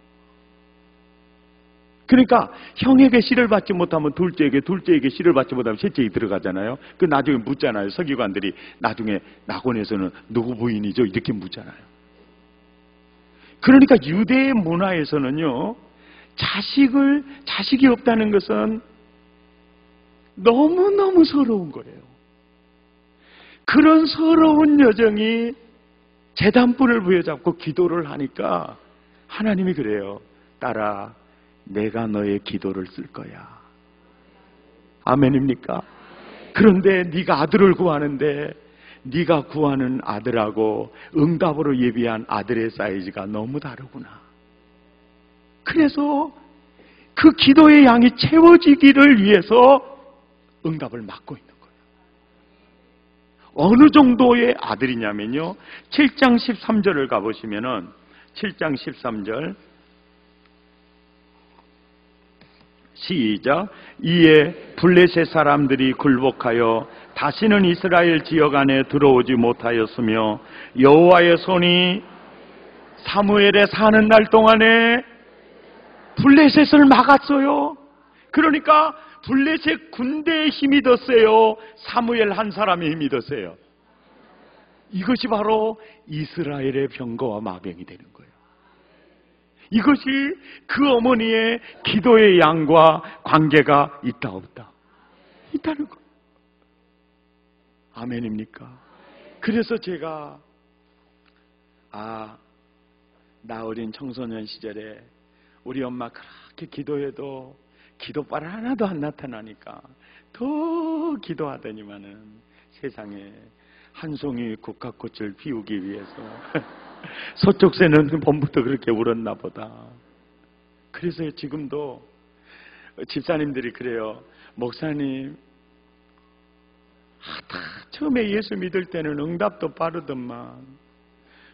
Speaker 2: 그러니까 형에게 씨를 받지 못하면 둘째에게 씨를 받지 못하면 셋째에 들어가잖아요. 그 나중에 묻잖아요. 서기관들이 나중에 낙원에서는 누구 부인이죠? 이렇게 묻잖아요. 그러니까 유대의 문화에서는요, 자식이 없다는 것은 너무너무 서러운 거예요. 그런 서러운 여정이 제단불을 부여잡고 기도를 하니까 하나님이 그래요. 딸아, 내가 너의 기도를 쓸 거야. 아멘입니까? 그런데 네가 아들을 구하는데 네가 구하는 아들하고 응답으로 예비한 아들의 사이즈가 너무 다르구나. 그래서 그 기도의 양이 채워지기를 위해서 응답을 막고 있는 거예요. 어느 정도의 아들이냐면요, 7장 13절을 가보시면은 7장 13절 시작. 이에 블레셋 사람들이 굴복하여 다시는 이스라엘 지역 안에 들어오지 못하였으며 여호와의 손이 사무엘의 사는 날 동안에 블레셋을 막았어요. 그러니까 블레셋 군대의 힘이 더 세요, 사무엘 한 사람의 힘이 더 세요? 이것이 바로 이스라엘의 병거와 마병이 되는 거예요. 이것이 그 어머니의 기도의 양과 관계가 있다 없다? 있다는 거예요. 아멘입니까? 그래서 제가 나 어린 청소년 시절에 우리 엄마 그렇게 기도해도 기도빨 하나도 안 나타나니까 더 기도하더니만은 세상에 한 송이 국화꽃을 피우기 위해서 서쪽새는 봄부터 그렇게 울었나 보다. 그래서 지금도 집사님들이 그래요. 목사님, 처음에 예수 믿을 때는 응답도 빠르더만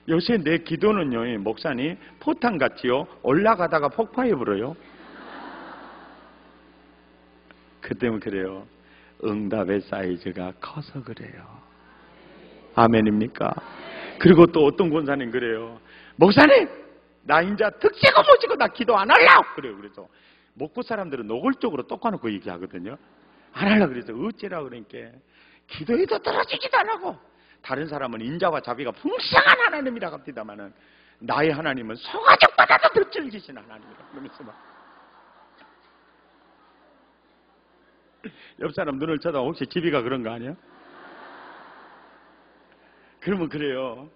Speaker 2: 요새 내 기도는요, 목사님, 포탄같이요, 올라가다가 폭파해버려요. 그때는 그래요. 응답의 사이즈가 커서 그래요. 아멘입니까? 그리고 또 어떤 권사님 그래요. 목사님, 나 인자 득세고 모시고 나 기도 안 하려고 그래요. 그래서 목포 사람들은 노골적으로 똑같고 얘기하거든요. 안 하려고 그래서 어째라 그러니까 기도해도 떨어지지도 안 하고, 다른 사람은 인자와 자비가 풍성한 하나님이라고 합니다만은 나의 하나님은 소가죽보다도 더 즐기신 하나님이라고 그러면서 막 옆 사람 눈을 쳐다보고 혹시 집이가 그런 거 아니야? 그러면 그래요.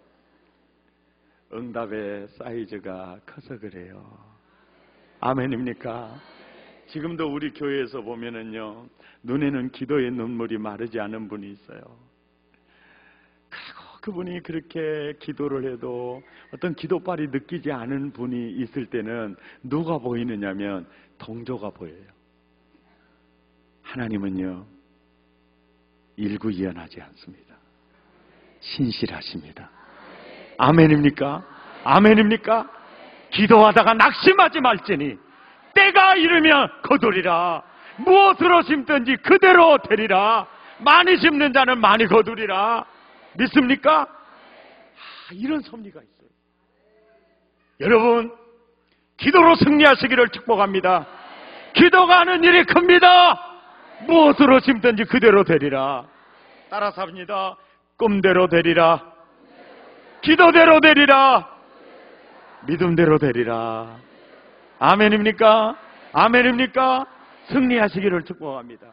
Speaker 2: 응답의 사이즈가 커서 그래요. 아멘입니까? 지금도 우리 교회에서 보면은요, 눈에는 기도의 눈물이 마르지 않은 분이 있어요. 그리고 그분이 그렇게 기도를 해도 어떤 기도빨이 느끼지 않은 분이 있을 때는 누가 보이느냐면 동조가 보여요. 하나님은요, 일구이연하지 않습니다. 신실하십니다. 아멘입니까? 아멘입니까? 기도하다가 낙심하지 말지니 때가 이르면 거두리라. 무엇으로 심든지 그대로 되리라. 많이 심는 자는 많이 거두리라. 믿습니까? 이런 섭리가 있어요. 여러분, 기도로 승리하시기를 축복합니다. 기도가 하는 일이 큽니다. 무엇으로 심든지 그대로 되리라. 따라서 합니다. 꿈대로 되리라. 기도대로 되리라. 믿음대로 되리라. 아멘입니까? 아멘입니까? 승리하시기를 축복합니다.